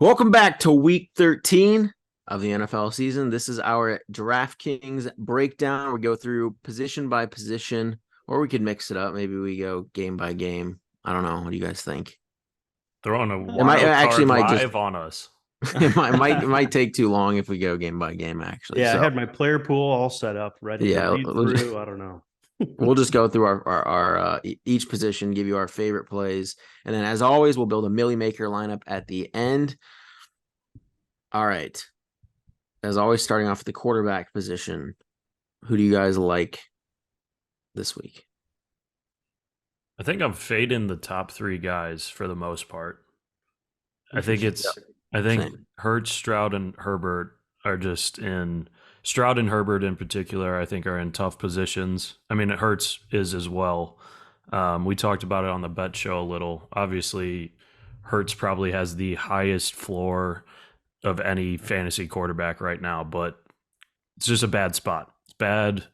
Welcome back to week 13 of the NFL season. This is our Draftkings breakdown. We go through position by position, or we could mix it up. Maybe we go game by game. I don't know. What do you guys think? Throwing a It might wild actually card might just live on us. it might take too long if we go game by game, actually. Yeah, I So had my player pool all set up, ready to yeah, read through. I don't know. we'll just go through our each position, give you our favorite plays, and then as always, we'll build a Millie Maker lineup at the end. All right. As always, starting off with the quarterback position, who do you guys like this week? I think I'm fading the top three guys for the most part. I think Same. Hurts, Stroud, and Herbert are Stroud and Herbert in particular, I think are in tough positions. I mean, Hurts is as well. We talked about it on the bet show a little. Obviously, Hurts probably has the highest floor of any fantasy quarterback right now, but it's just a bad spot. It's bad,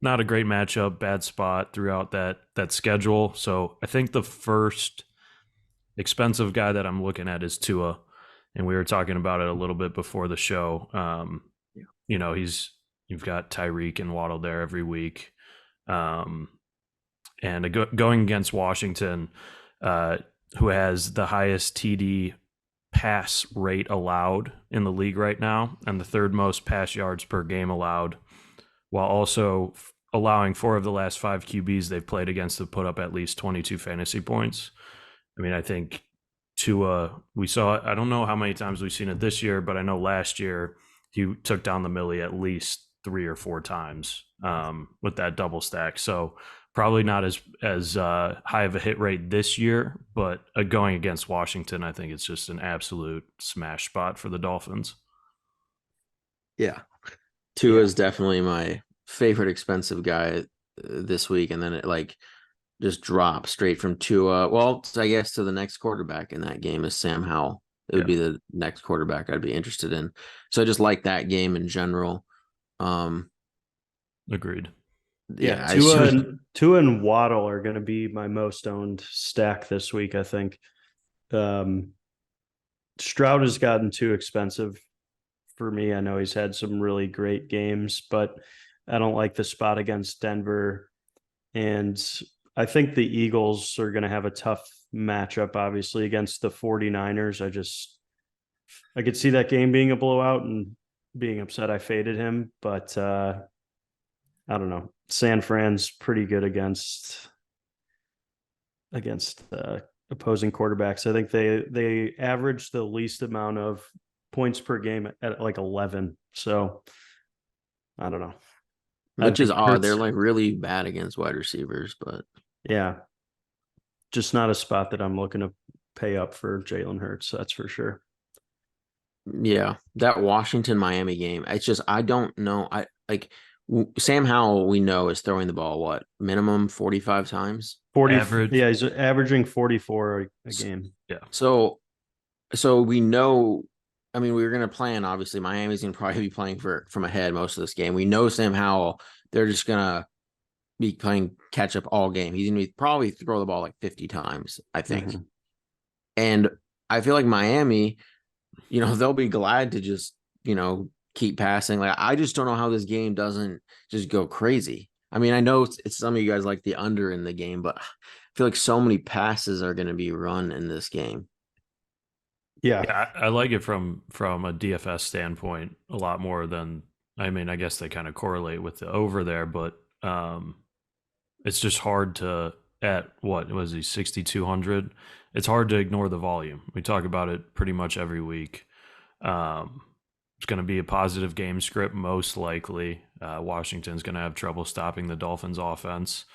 not a great matchup, bad spot throughout that schedule. So I think the first expensive guy that I'm looking at is Tua, and we were talking about it a little bit before the show. Yeah. You've got Tyreek and Waddle there every week, and going against Washington, who has the highest TD pass rate allowed in the league right now and the third most pass yards per game allowed, while also allowing 4 of the last 5 QBs they've played against to put up at least 22 fantasy points. I mean, I think Tua, I don't know how many times we've seen it this year, but I know last year he took down the Millie at least 3 or 4 times with that double stack. So probably not as high of a hit rate this year, but going against Washington, I think it's just an absolute smash spot for the Dolphins. Yeah. Tua is definitely my favorite expensive guy this week. And then it just drops straight from Tua. Well, I guess to the next quarterback in that game is Sam Howell. It would be the next quarterback I'd be interested in. So I just like that game in general. Agreed. Yeah, Tua and Waddle are going to be my most owned stack this week, I think. Stroud has gotten too expensive for me. I know he's had some really great games, but I don't like the spot against Denver. And I think the Eagles are going to have a tough matchup, obviously, against the 49ers. I could see that game being a blowout and being upset I faded him, but I don't know. San Fran's pretty good against opposing quarterbacks. I think they average the least amount of points per game at like 11. So I don't know. Which is odd. They're like really bad against wide receivers, but yeah, just not a spot that I'm looking to pay up for Jalen Hurts. That's for sure. Yeah, that Washington Miami game. It's just I don't know. Sam Howell, we know, is throwing the ball what minimum 45 times. 40. Average. Yeah, he's averaging 44 a game. Yeah. So we know. I mean, we were going to plan. Obviously, Miami's going to probably be playing from ahead most of this game. We know Sam Howell. They're just going to be playing catch up all game. He's going to probably throw the ball like 50 times, I think. Mm-hmm. And I feel like Miami, they'll be glad to just, keep passing. Like, I just don't know how this game doesn't just go crazy. I mean, I know it's some of you guys like the under in the game, but I feel like so many passes are going to be run in this game. Yeah, I like it from a DFS standpoint a lot more than, I mean, I guess they kind of correlate with the over there, but it's just hard to, at what was he, 6,200? It's hard to ignore the volume. We talk about it pretty much every week. It's going to be a positive game script, most likely. Washington's going to have trouble stopping the Dolphins' offense,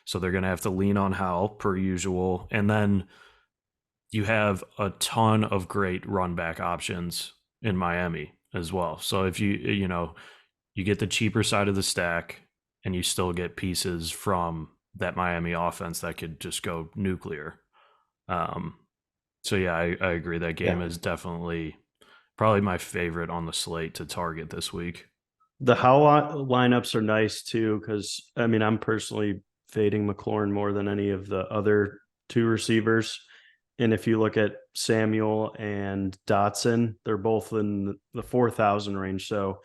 so they're going to have to lean on Howell per usual. And then you have a ton of great run back options in Miami as well. So if you get the cheaper side of the stack and you still get pieces from that Miami offense that could just go nuclear. So yeah, I agree. That game is definitely probably my favorite on the slate to target this week. The Howell lineups are nice too, because I mean, I'm personally fading McLaurin more than any of the other 2 receivers. And if you look at Samuel and Dotson. They're both in the 4,000 range. So,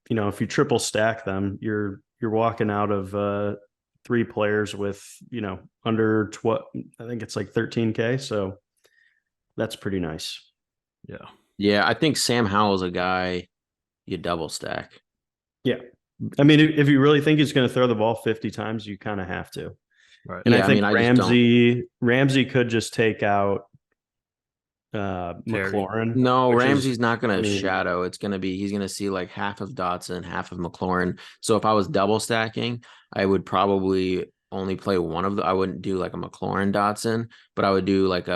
if you triple stack them, you're walking out of 3 players with, under 12, I think it's like 13K. So that's pretty nice. Yeah. Yeah, I think Sam Howell's a guy you double stack. Yeah. I mean, if you really think he's going to throw the ball 50 times, you kind of have to. Right. And I Yeah, I think mean, I just don't. Ramsey could just take out Terry. McLaurin, No, which is, Ramsey's not I going to mean, shadow. It's going to be, he's going to see like half of Dotson, half of McLaurin. So if I was double stacking, I would probably only play one of the, I wouldn't do like a McLaurin Dotson, but I would do like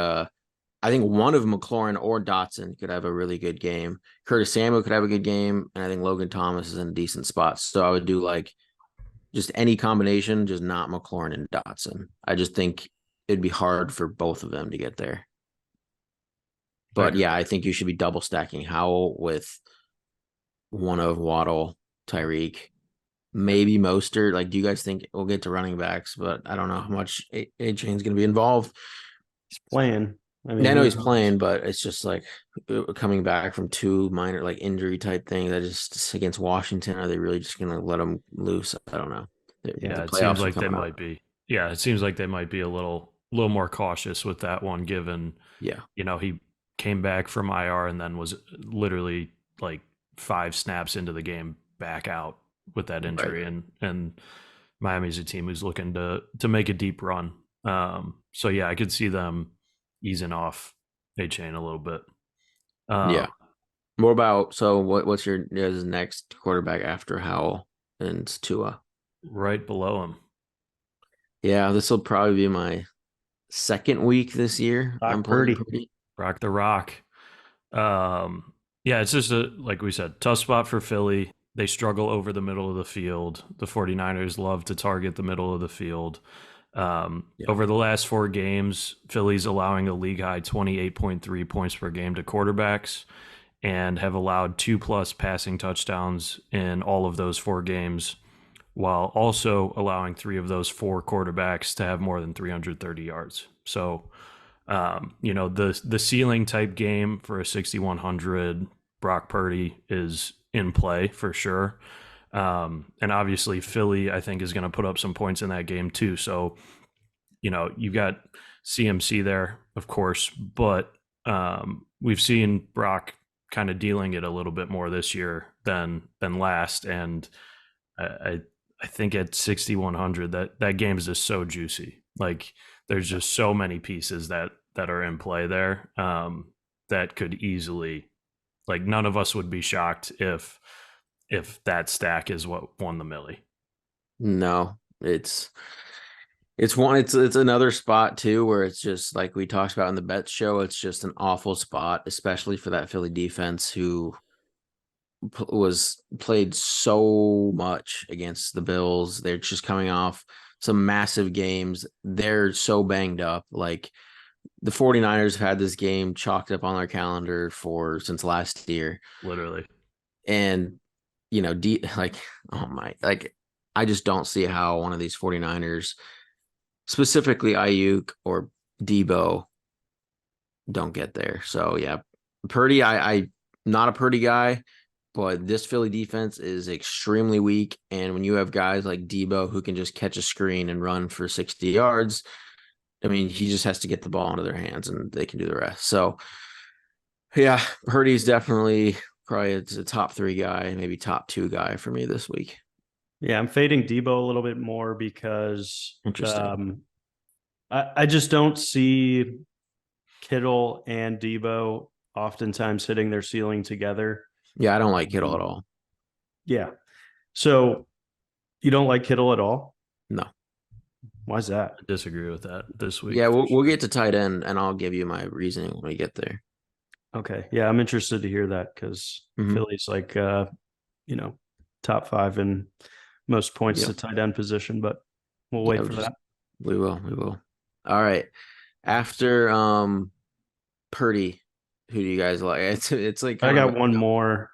I think one of McLaurin or Dotson could have a really good game. Curtis Samuel could have a good game. And I think Logan Thomas is in a decent spot. So I would do like just any combination, just not McLaurin and Dotson. I just think it'd be hard for both of them to get there. But yeah, I think you should be double stacking Howell with one of Waddle, Tyreek, maybe Mostert. Like, do you guys think we'll get to running backs? But I don't know how much A Chain's going to be involved. he's playing. I I mean, know he's playing, but it's just like coming back from 2 minor like injury type things. I just against Washington, are they really just going to let him loose? I don't know. Yeah, The it seems playoffs are like they coming up. might be. Yeah, it seems like they might be a little more cautious with that one, given Yeah, he came back from IR and then was literally like 5 snaps into the game back out with that injury, right. and Miami's a team who's looking to make a deep run. So yeah, I could see them easing off A Chain a little bit. Yeah. What about what's your guys' next quarterback after Howell and Tua? Right below him, Yeah, this will probably be my second week this year. I'm Brock playing Purdy. Purdy. Rock the Rock. Yeah, it's just like we said, tough spot for Philly. They struggle over the middle of the field. The 49ers love to target the middle of the field. Yeah. Over the last 4 games, Philly's allowing a league high 28.3 points per game to quarterbacks and have allowed 2+ passing touchdowns in all of those 4 games, while also allowing 3 of those 4 quarterbacks to have more than 330 yards. So, the ceiling type game for a 6,100 Brock Purdy is in play for sure. And obviously Philly, I think, is going to put up some points in that game too. So, you've got CMC there, of course, but we've seen Brock kind of dealing it a little bit more this year than last. And I think at 6,100, that game is just so juicy. Like, there's just so many pieces that are in play there, that could easily, like, none of us would be shocked if that stack is what won the Millie. No, it's another spot too where it's just like we talked about in the bet show. It's just an awful spot, especially for that Philly defense who was played so much against the Bills. They're just coming off some massive games. They're so banged up. Like the 49ers have had this game chalked up on their calendar since last year. Literally. And like, oh my, like I just don't see how one of these 49ers, specifically Ayuk or Debo, don't get there. So yeah, Purdy, I not a Purdy guy, but this Philly defense is extremely weak. And when you have guys like Debo who can just catch a screen and run for 60 yards, I mean, he just has to get the ball into their hands and they can do the rest. So yeah, Purdy's definitely probably it's a top 3 guy, maybe top 2 guy for me this week. Yeah, I'm fading Debo a little bit more because Interesting. I just don't see Kittle and Debo oftentimes hitting their ceiling together. Yeah, I don't like Kittle at all. Yeah. So you don't like Kittle at all? No. Why is that? I disagree with that this week. Yeah, we'll get to tight end and I'll give you my reasoning when we get there. Okay. Yeah, I'm interested to hear that because Philly's like top 5 in most points to tight end position, but we'll wait for that. We will. All right. After Purdy, who do you guys like? It's like I got one more.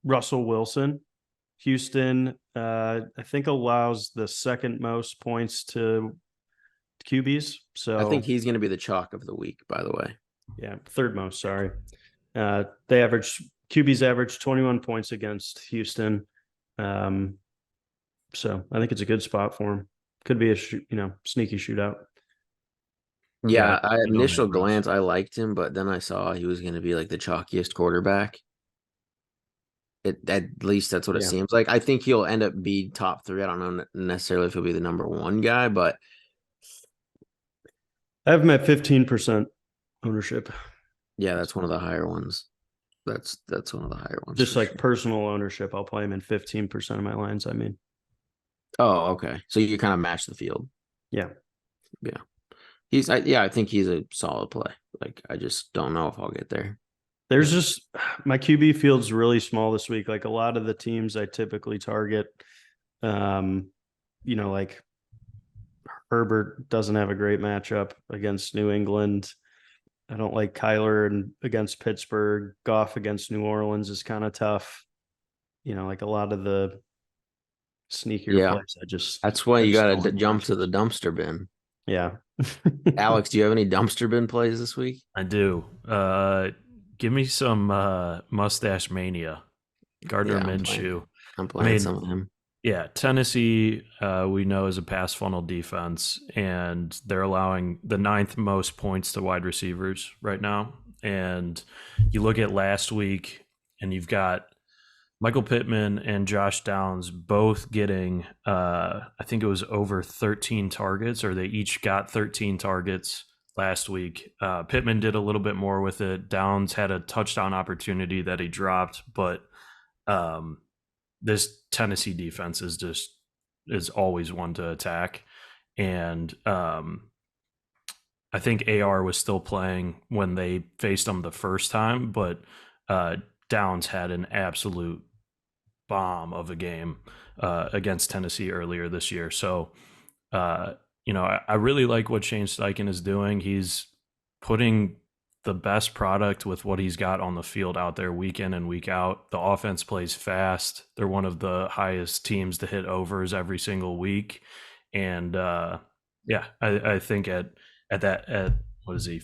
Russell Wilson, Houston, I think allows the second most points to QBs. So I think he's going to be the chalk of the week, by the way. Yeah, third most. Sorry. They averaged QBs averaged 21 points against Houston. So I think it's a good spot for him. Could be a sneaky shootout. Yeah, I at don't have initial much. glance, I liked him, but then I saw he was going to be like the chalkiest quarterback. At least that's what it Yeah. seems like. I think he'll end up be top 3. I don't know necessarily if he'll be the number 1 guy, but I have him at 15% ownership. yeah, that's one of the higher ones. That's one of the higher ones Just for like sure. personal ownership, I'll play him in 15% of my lines. I mean, Oh, okay. So you kind of match the field. yeah. Yeah. I think he's a solid play. Like, I just don't know if I'll get there. There's just my QB field's really small this week. Like a lot of the teams I typically target, like Herbert doesn't have a great matchup against New England. I don't like Kyler and against Pittsburgh. Goff against New Orleans is kind of tough. Like a lot of the sneakier Yeah. plays. That's why I you just got don't to have jump to matchups. the dumpster bin. Yeah. Alex, do you have any dumpster bin plays this week? I do. Give me some Mustache Mania. Gardner Yeah, Minshew. I'm I playing mean, some of him. yeah, Tennessee, we know is a pass funnel defense, and they're allowing the 9th most points to wide receivers right now. And you look at last week, and you've got Michael Pittman and Josh Downs both getting, I think it was over 13 targets, or they each got 13 targets last week. Pittman did a little bit more with it. Downs had a touchdown opportunity that he dropped, but um, this Tennessee defense is always one to attack. And I think AR was still playing when they faced them the first time, but Downs had an absolute bomb of a game against Tennessee earlier this year. So, I really like what Shane Steichen is doing. He's putting the best product with what he's got on the field out there week in and week out. The offense plays fast. They're one of the highest teams to hit overs every single week. And I think at what is he,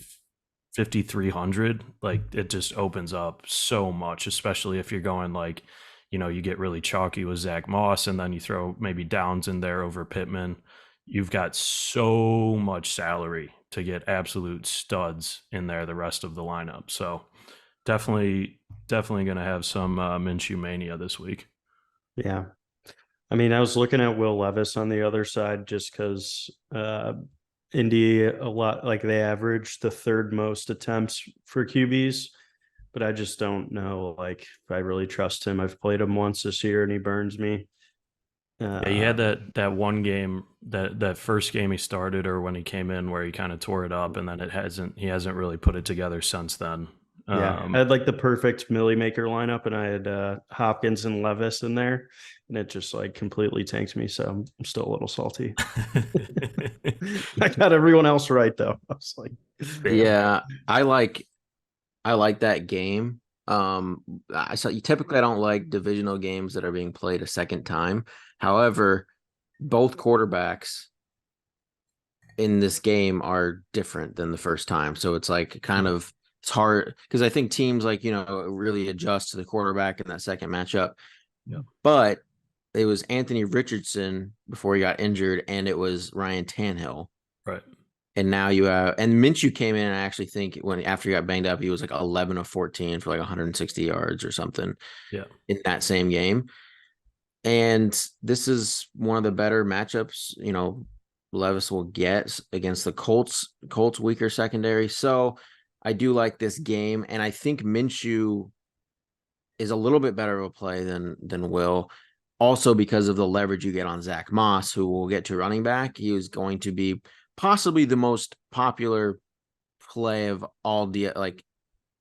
5,300, like it just opens up so much, especially if you're going like, you get really chalky with Zach Moss, and then you throw maybe Downs in there over Pittman. You've got so much salary to get absolute studs in there the rest of the lineup. So definitely going to have some Minshew mania this week. Yeah. I mean, I was looking at Will Levis on the other side just because Indy a lot, like they average the 3rd most attempts for QBs, but I just don't know like if I really trust him. I've played him once this year and he burns me. Yeah, he had that one game, that first game he started, or when he came in, where he kind of tore it up, and then he hasn't really put it together since then. Yeah, I had like the perfect Millie Maker lineup, and I had Hopkins and Levis in there, and it just like completely tanked me. So I'm still a little salty. I got everyone else right though. I was like, Yeah, I like that game. Typically I don't like divisional games that are being played a second time. However, both quarterbacks in this game are different than the first time. So it's like it's hard because I think teams like, really adjust to the quarterback in that second matchup. Yeah. But it was Anthony Richardson before he got injured, and it was Ryan Tannehill. Right. And now you have, and Minshew came in, and I actually think after he got banged up, he was like 11 of 14 for like 160 yards or something. Yeah. In that same game. And this is one of the better matchups, Levis will get against the Colts weaker secondary. So I do like this game. And I think Minshew is a little bit better of a play than Will. Also because of the leverage you get on Zach Moss, who will get to running back. He is going to be possibly the most popular play of all like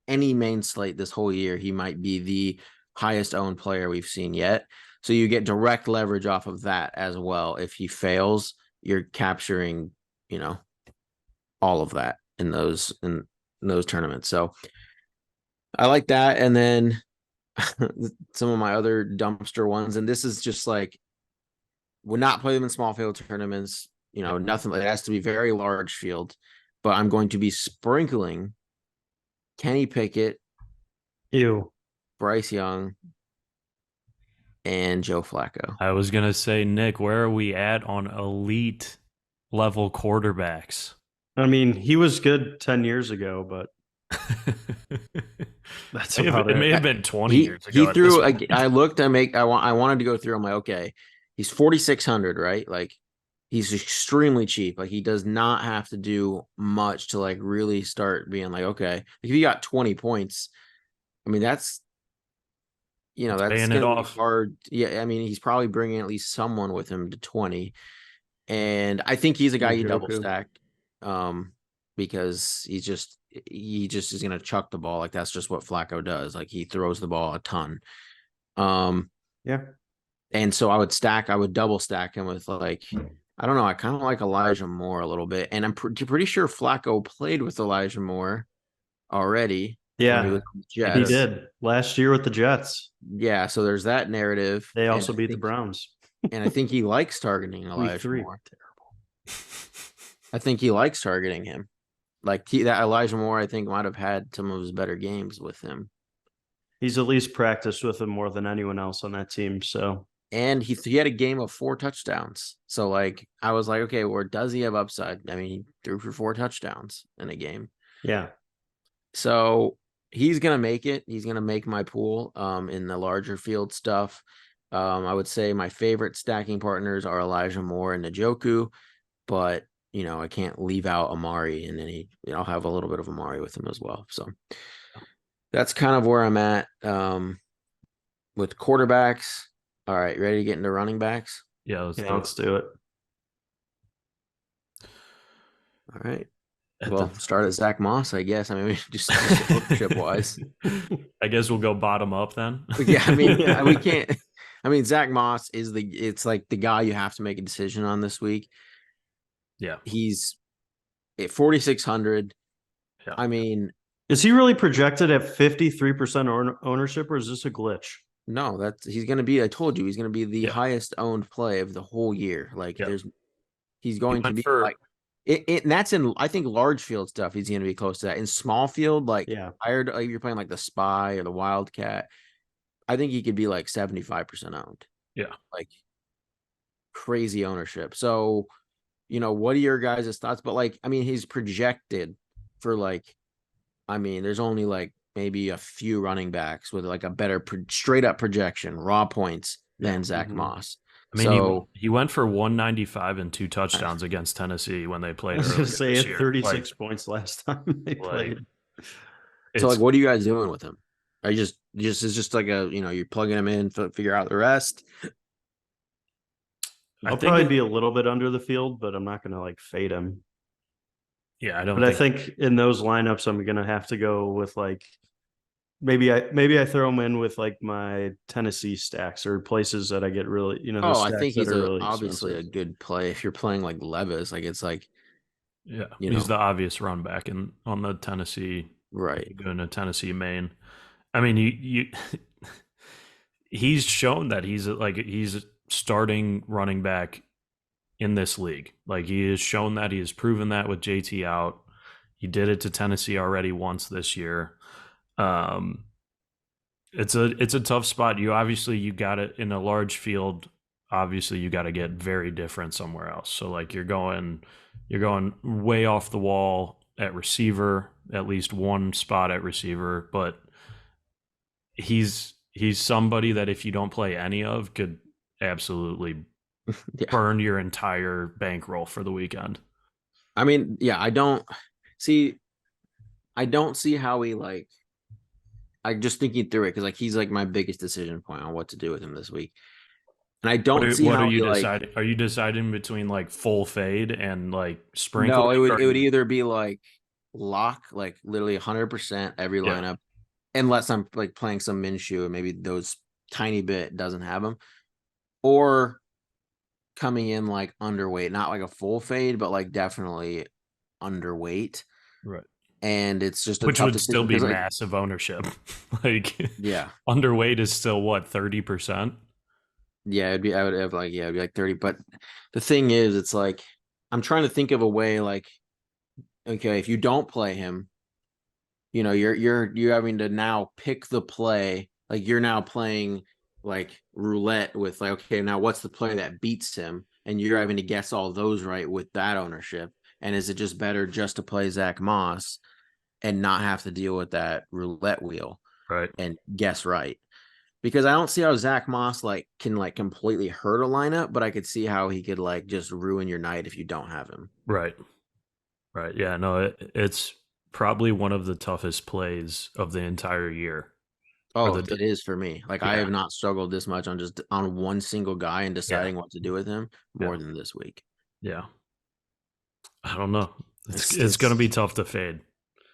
any main slate this whole year. He might be the highest owned player we've seen yet. So you get direct leverage off of that as well. If he fails, you're capturing, all of that in those tournaments. So I like that. And then some of my other dumpster ones, and this is just like, would not play them in small field tournaments. nothing. It has to be very large field, but I'm going to be sprinkling Kenny Pickett, Ew. Bryce Young, and Joe Flacco. I was gonna say, Nick, where are we at on elite level quarterbacks? I mean, he was good 10 years ago, but that's about It may have it. been 20 He years he ago at this threw. point. I looked. I wanted to go through. I'm like, okay, he's 4,600, right? Like, he's extremely cheap. Like, he does not have to do much to like really start being like, okay, like, if you got 20 points, I mean, that's It's that's paying it going to be off. hard. Yeah, I mean, he's probably bringing at least someone with him to 20, and I think he's a guy you double Njoku. stack, because he just is going to chuck the ball. Like, that's just what Flacco does. Like, he throws the ball a ton. Um, Yeah. and so I would double stack him with like, I don't know, I kind of like Elijah Moore a little bit, and I'm pretty sure Flacco played with Elijah Moore already when he Yeah, was on the He he did. Jets. did last year with the Jets. Yeah, so there's that narrative, They also beat the Browns. and I think he likes targeting Week Elijah 3. Moore. I think he likes targeting him. Like, that Elijah Moore, I think might have had some of his better games with him, He's at least practiced with him more than anyone else on that team. So and he had a game of 4 touchdowns. So like, I was like, okay, or does he have upside? I mean, he threw for 4 touchdowns in a game. yeah, So he's gonna make it. He's gonna make my pool in the larger field stuff. I would say my favorite stacking partners are Elijah Moore and Njoku, but I can't leave out Amari, and then I'll have a little bit of Amari with him as well. So that's kind of where I'm at with quarterbacks. All right, ready to get into running backs? Yeah, let's yeah, do let's do it. All right. it. Well, start at Zach Moss, I guess. I mean, just ownership wise. I guess we'll go bottom up then. Yeah, I mean, we can't. I mean, Zach Moss it's like the guy you have to make a decision on this week. Yeah. He's at 4,600. Yeah. I mean, Is he really projected at 53% ownership, or is this a glitch? no, he's going to be. I told you, he's going to be the Yeah. highest owned play of the whole year. Like, Yeah. he's going to went be for- like and that's in, I think, large field stuff. He's going to be close to that. In small field, like, Yeah, hired, like, you're playing like the Spy or the Wildcat, I think he could be like 75% owned. Yeah. Like, crazy ownership. So, what are your guys' thoughts? But like, I mean, he's projected for like, I mean, there's only like maybe a few running backs with like a better straight up projection, raw points than Zach Moss. I mean, So he went for 195 and 2 touchdowns against Tennessee when they I played was earlier going to say this he year. had 36 points last time they played. So like, what are you guys doing with him? I just it's just like you're plugging him in, figure out the rest. I'll probably be a little bit under the field, but I'm not going to like fade him. Yeah, I don't. But I think in those lineups, I'm going to have to go with like maybe I throw him in with like my Tennessee stacks or places that I get really the Oh, I stacks think that he's are really obviously expensive. a good play if you're playing like Levis. Like, it's like, yeah, he's the obvious run back on the Tennessee. right. Going to Tennessee main. I mean, you he's shown that he's starting running back in this league. Like, he has shown that, he has proven that with JT out. He did it to Tennessee already once this year. It's a tough spot. You got it in a large field. Obviously, you got to get very different somewhere else. So like, you're going way off the wall at receiver, at least one spot at receiver, but he's somebody that if you don't play any of, could absolutely burn your entire bankroll for the weekend. I mean, yeah, I don't see how he like. I'm just thinking through it because like, he's like my biggest decision point on what to do with him this week, and I don't see What how are you he deciding? Are you deciding between like full fade and like sprinkling? No, it would either be like lock, like literally 100% every lineup, unless I'm like playing some Minshew and maybe those tiny bit doesn't have him, or coming in like underweight, not like a full fade, but like definitely underweight. Right. And it's just a which tough would still be like, massive ownership. Like, yeah, underweight is still what, 30%? yeah, I would have like, it'd be like 30. But the thing is, it's like, I'm trying to think of a way like, okay, if you don't play him, you're having to now pick the play. Like you're now playing like roulette with like, okay, now what's the play that beats him? And you're having to guess all those right with that ownership. And is it just better just to play Zach Moss and not have to deal with that roulette wheel Right. and guess right? Because I don't see how Zach Moss like can like completely hurt a lineup, but I could see how he could like just ruin your night if you don't have him. Right. Right. Yeah. No, it's probably one of the toughest plays of the entire year. Or Oh, the it is for me. Like I yeah. have not struggled this much on just on one single guy and Yeah. deciding what to do with him Yeah. more than this week. Yeah. I don't know. It's It's gonna be it's tough to fade.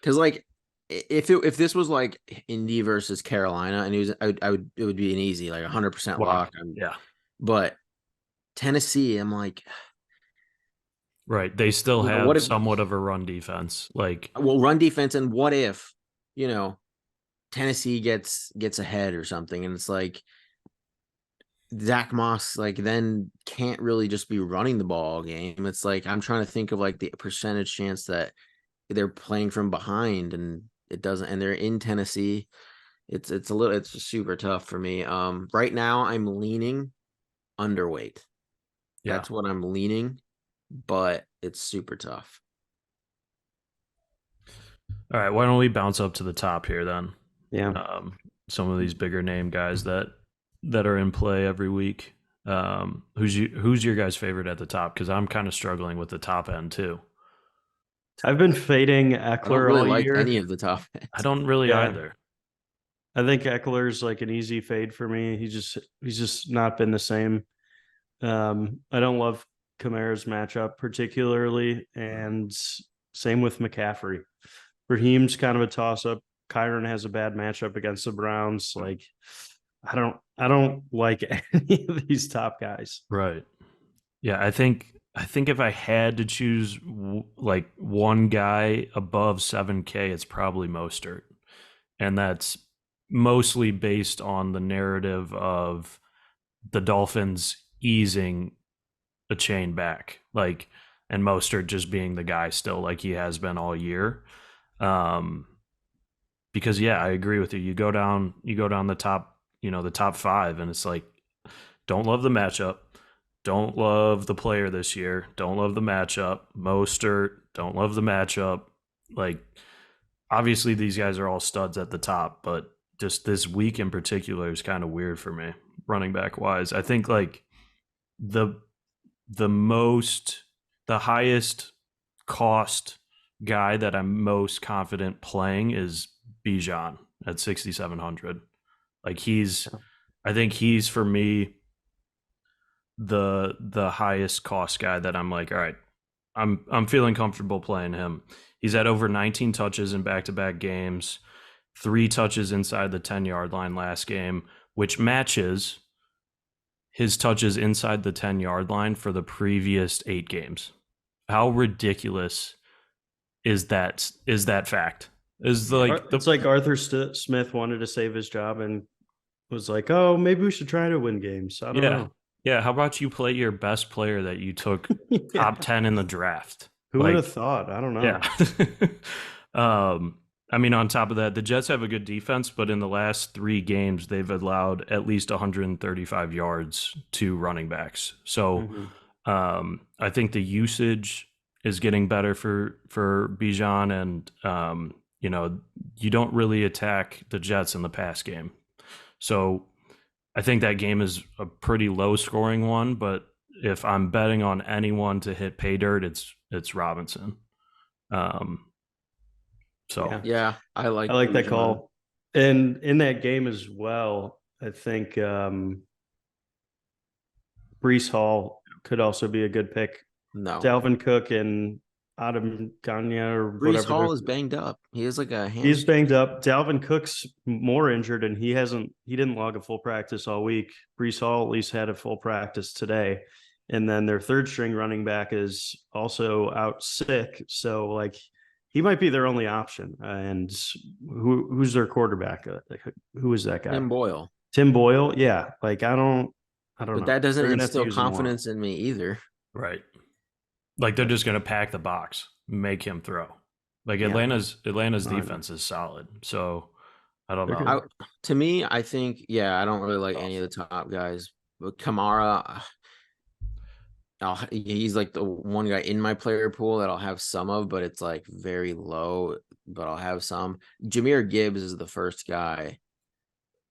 because like if this was like Indy versus Carolina and I would it would be an easy like 100% Wow. lock. Yeah. But Tennessee, I'm like, Right. They still what have if somewhat of a run defense. Like, well run defense and what if you know Tennessee gets ahead or something and it's like Zach Moss like then can't really just be running the ball all game. It's like I'm trying to think of like the percentage chance that they're playing from behind and it doesn't and they're in Tennessee. It's super tough for me. Right now I'm leaning underweight. yeah. That's what I'm leaning, but it's super tough. All right. Why don't we bounce up to the top here then? Yeah. Some of these bigger name guys that are in play every week. Who's your guys' favorite at the top? Because I'm kind of struggling with the top end too. I've been fading I don't Eckler really all like year. any of the top I ends. don't really Yeah. either. I think Eckler's like an easy fade for me. He's just not been the same. I don't love Kamara's matchup particularly, and same with McCaffrey. Raheem's kind of a toss up. Kyron has a bad matchup against the Browns. Like, I don't like any of these top guys. Right. Yeah, I think if I had to choose like one guy above 7K, it's probably Mostert. And that's mostly based on the narrative of the Dolphins easing a chain back. Like and Mostert just being the guy still like he has been all year. Um because yeah, I agree with you. You go down the top, the top 5 and it's like don't love the matchup. Don't love the player this year. Don't love the matchup. Mostert, don't love the matchup. Like, obviously, these guys are all studs at the top, but just this week in particular is kind of weird for me, running back wise. I think like the the most the highest cost guy that I'm most confident playing is Bijan at 6,700. Like I think he's for me the highest cost guy that I'm like, all right, I'm feeling comfortable playing him. He's had over 19 touches in back-to-back games, 3 touches inside the 10-yard line last game, which matches his touches inside the 10-yard line for the previous 8 games. How ridiculous is that fact? Is like It's like Arthur Smith wanted to save his job and was like, "Oh, maybe we should try to win games." I don't yeah. know. Yeah, how about you play your best player that you took Yeah. top 10 in the draft? Who would Like have thought? I don't know. yeah. I mean, on top of that, the Jets have a good defense, but in the last 3 games, they've allowed at least 135 yards to running backs. So Mhm. I think the usage is getting better for Bijan, and you don't really attack the Jets in the pass game. So I think that game is a pretty low scoring one, but if I'm betting on anyone to hit pay dirt, it's Robinson. Um, so Yeah. Yeah, I I like like that Bijan. call. And in that game as well, I think Brees Hall could also be a good pick. No. Dalvin Cook and Adam Gagne or Brees whatever. Hall is banged up. He has like a He's hamstring. banged up. Dalvin Cook's more injured, and he didn't log a full practice all week. Brees Hall at least had a full practice today. And then their third string running back is also out sick. So like he might be their only option. And who's their quarterback? Who is that guy? Tim Boyle. Tim Boyle. Yeah. Like I don't But know. that doesn't They're gonna have to instill use him more. confidence in me either. right. Like they're just going to pack the box, make him throw. Like Yeah. Atlanta's No, I know. defense is solid. So I don't They're know. good. To me, I think, yeah, I don't really like any of the top guys, but Kamara, he's like the one guy in my player pool that I'll have some of, but it's like very low, but I'll have some. Jameer Gibbs is the first guy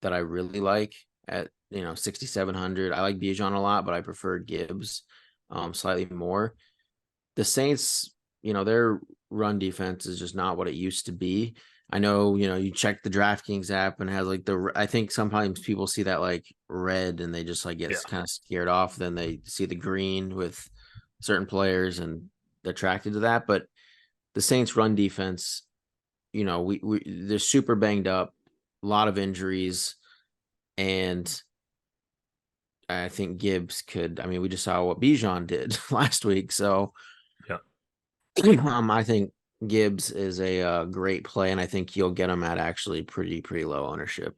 that I really like at 6,700. I like Bijan a lot, but I prefer Gibbs slightly more. The Saints, their run defense is just not what it used to be. I know, you check the DraftKings app and it has like I think sometimes people see that like red and they just like get Yeah. kind of scared off. Then they see the green with certain players and they're attracted to that. But the Saints run defense, they're super banged up, a lot of injuries. And I think Gibbs I mean, we just saw what Bijan did last week. So Yeah. I think Gibbs is a great play, and I think you'll get him at actually pretty low ownership.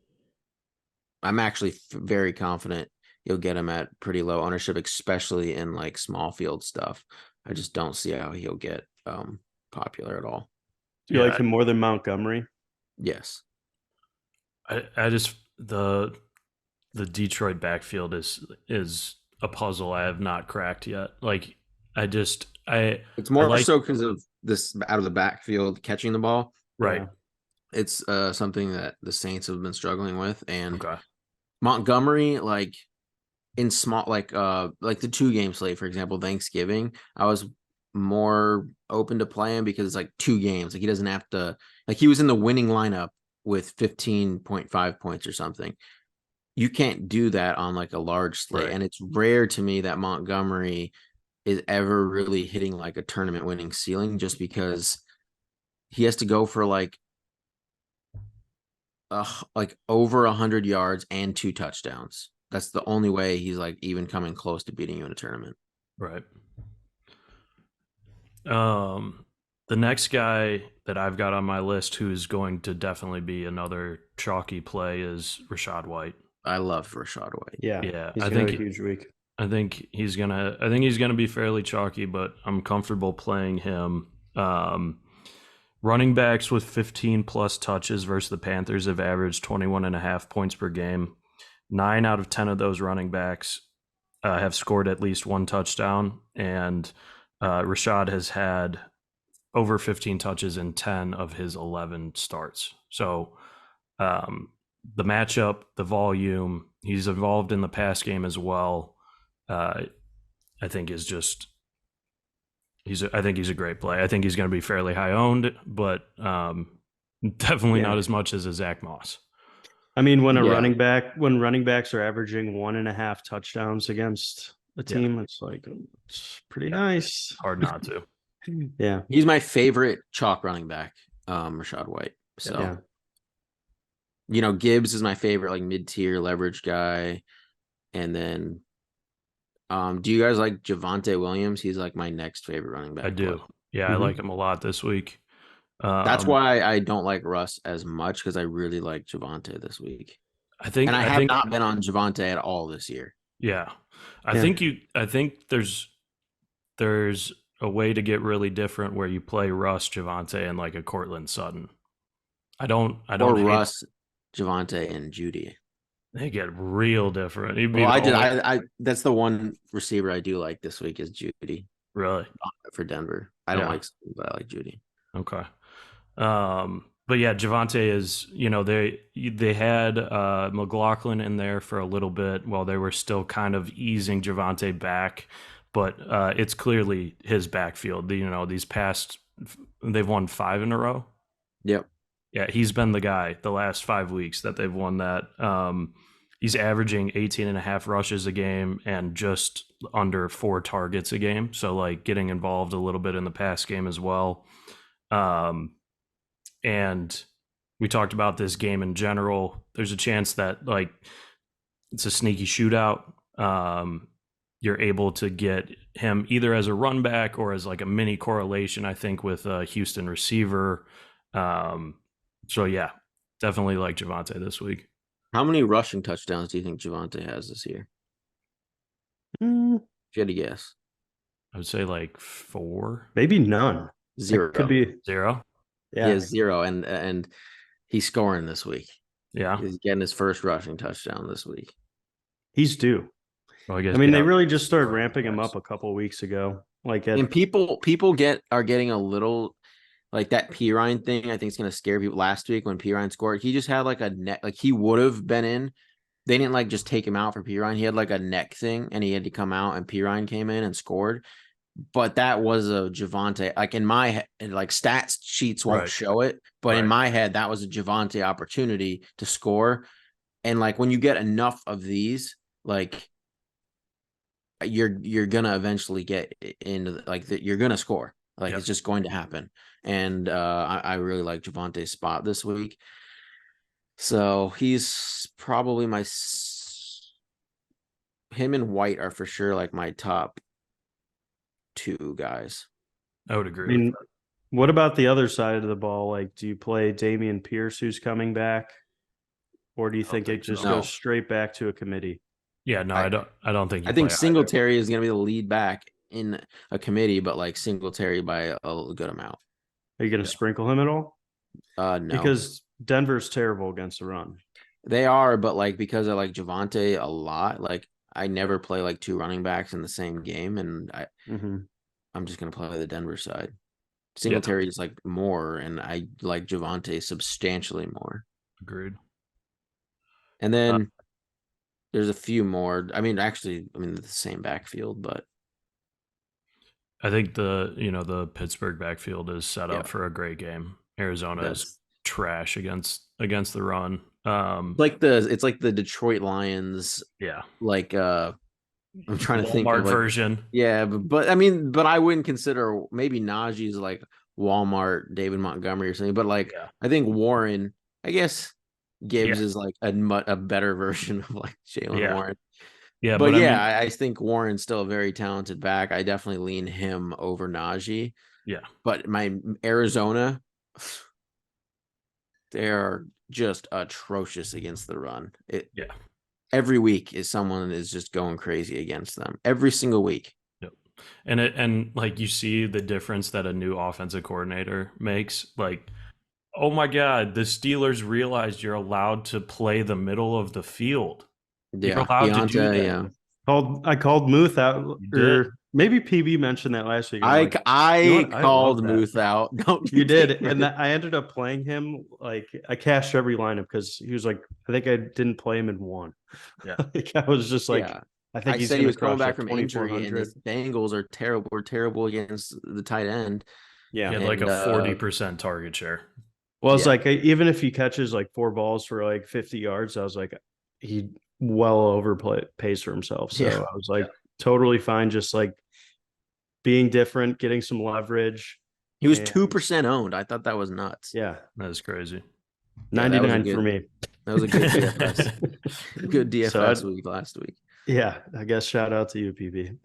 I'm actually very confident you'll get him at pretty low ownership, especially in like small field stuff. I just don't see how he'll get popular at all. Do you like him more than Montgomery? Yes. I just the Detroit backfield is a puzzle I have not cracked yet. Like it's more so because of this out of the backfield catching the ball. Right. Yeah. It's something that the Saints have been struggling with, and Okay. Montgomery, like in small, like the 2-game slate, for example, Thanksgiving, I was more open to playing because it's like 2 games. Like he doesn't have to, like he was in the winning lineup with 15.5 points or something. You can't do that on like a large slate. Right. And it's rare to me that Montgomery is ever really hitting like a tournament winning ceiling, just because he has to go for like over 100 yards and 2 touchdowns. That's the only way he's like even coming close to beating you in a tournament. Right. The next guy that I've got on my list who's going to definitely be another chalky play is Rachaad White. I love Rachaad White. Yeah. He's gonna have a huge week. I think he's gonna be fairly chalky, but I'm comfortable playing him. Running backs with 15 plus touches versus the Panthers have averaged 21.5 points per game. 9 out of 10 of those running backs have scored at least 1 touchdown, and Rachaad has had over 15 touches in 10 of his 11 starts. So the matchup, the volume, he's involved in the pass game as well. I think is just I think he's a great play. I think he's going to be fairly high owned, but definitely not as much as a Zach Moss. I mean, when running backs are averaging 1.5 touchdowns against a team, it's like it's pretty nice. Hard not to. Yeah, he's my favorite chalk running back, Rachaad White. So Gibbs is my favorite like mid-tier leverage guy, and then do you guys like Javonte Williams? He's like my next favorite running back. I do. Yeah, I like him a lot this week. That's why I don't like Russ as much, because I really like Javonte this week. I think not been on Javonte at all this year. Yeah. I think there's a way to get really different where you play Russ, Javonte, and like a Cortland Sutton. I don't or Russ, Javonte, and Judy. They get real different. I that's the one receiver I do like this week is Judy. Really? For Denver. I don't like Sutton, but I like Judy. Okay. But yeah, Javonte is, they had McLaughlin in there for a little bit while they were still kind of easing Javonte back, but it's clearly his backfield. These past, they've won 5 in a row. Yep. Yeah, he's been the guy the last 5 weeks that they've won that. He's averaging 18.5 rushes a game and just under 4 targets a game. So like getting involved a little bit in the pass game as well. And we talked about this game in general. There's a chance that like it's a sneaky shootout. You're able to get him either as a run back or as like a mini correlation, I think, with a Houston receiver. So yeah, definitely like Javonte this week. How many rushing touchdowns do you think Javonte has this year? If you had to guess. I would say like 4, Maybe none. That could 0. be 0. He yeah. has 0, and he's scoring this week. Yeah. He's getting his first rushing touchdown this week. He's due. Well, I guess I mean, they yeah. really just started ramping him up a couple of weeks ago. Like And people are getting a little like that Pirine thing. I think it's going to scare people. Last week when Pirine scored, he just had like a neck, like he would have been in. They didn't like just take him out for Pirine. He had like a neck thing, and he had to come out, and Pirine came in and scored. But that was a Javante. Like in my head, like stats sheets won't Right. show it, but in Right. my head, that was a Javante opportunity to score. And like when you get enough of these, like you're gonna eventually get into like you're gonna score. Like Yep. it's just going to happen. And I really like Javante's spot this week. So he's probably him and White are for sure like my top 2 guys. I would I agree with mean, that. what about the other side of the ball? Like, do you play Damian Pierce, who's coming back, or do you I don't think it think just so. goes No. straight back to a committee? Yeah, no, I don't think you I think play either. Singletary is going to be the lead back in a committee, but like Singletary by a good amount. Are you going to sprinkle him at all? No, Because Denver's terrible against the run. they are, but like because I like Javante a lot, like I never play like 2 running backs in the same game, and I'm just going to play the Denver side. Singletary is like more, and I like Javante substantially more. Agreed. And then there's a few more. I mean, actually, the same backfield, but I think the Pittsburgh backfield is set up Yeah. for a great game. Arizona is that's trash against the run. it's like the Detroit Lions. Yeah. Like I'm trying to think Walmart of like version. yeah, but I wouldn't consider maybe Najee's like Walmart, David Montgomery or something. But like Yeah. I think Warren, I guess Gibbs Yeah. is like a better version of like Jalen Yeah. Warren. Yeah, But but yeah, I mean, I think Warren's still a very talented back. I definitely lean him over Najee. yeah. But my Arizona, they are just atrocious against the run. Yeah. Every week is someone is just going crazy against them. Every single week. Yep. And like you see the difference that a new offensive coordinator makes. Like, oh my God, the Steelers realized you're allowed to play the middle of the field. You're Yeah, allowed to do that. yeah. I called Muth out, You did. or maybe PB mentioned that last week. I'm I like, I you know what? I called love that. Muth out. Don't You did, take and credit. I ended up playing him. Like I cashed every lineup because he was like, I think I didn't play him in one. Yeah. Like I was just like, Yeah. I think I he's said he going was to coming crush back at from injury, and 2,400. his Bengals are terrible. We're terrible against the tight end. Yeah, He had like And, a 40% target share. well, it's yeah. like even if he catches like 4 balls for like 50 yards, I was like, he well pays for himself. So Yeah. I was like, totally fine, just like being different, getting some leverage. He was And 2% owned. I thought that was nuts. yeah, That is crazy. Yeah, that was a 99 for good- me. That was a good DFS. Good DFS week last week. Yeah, I guess shout out to you, PB.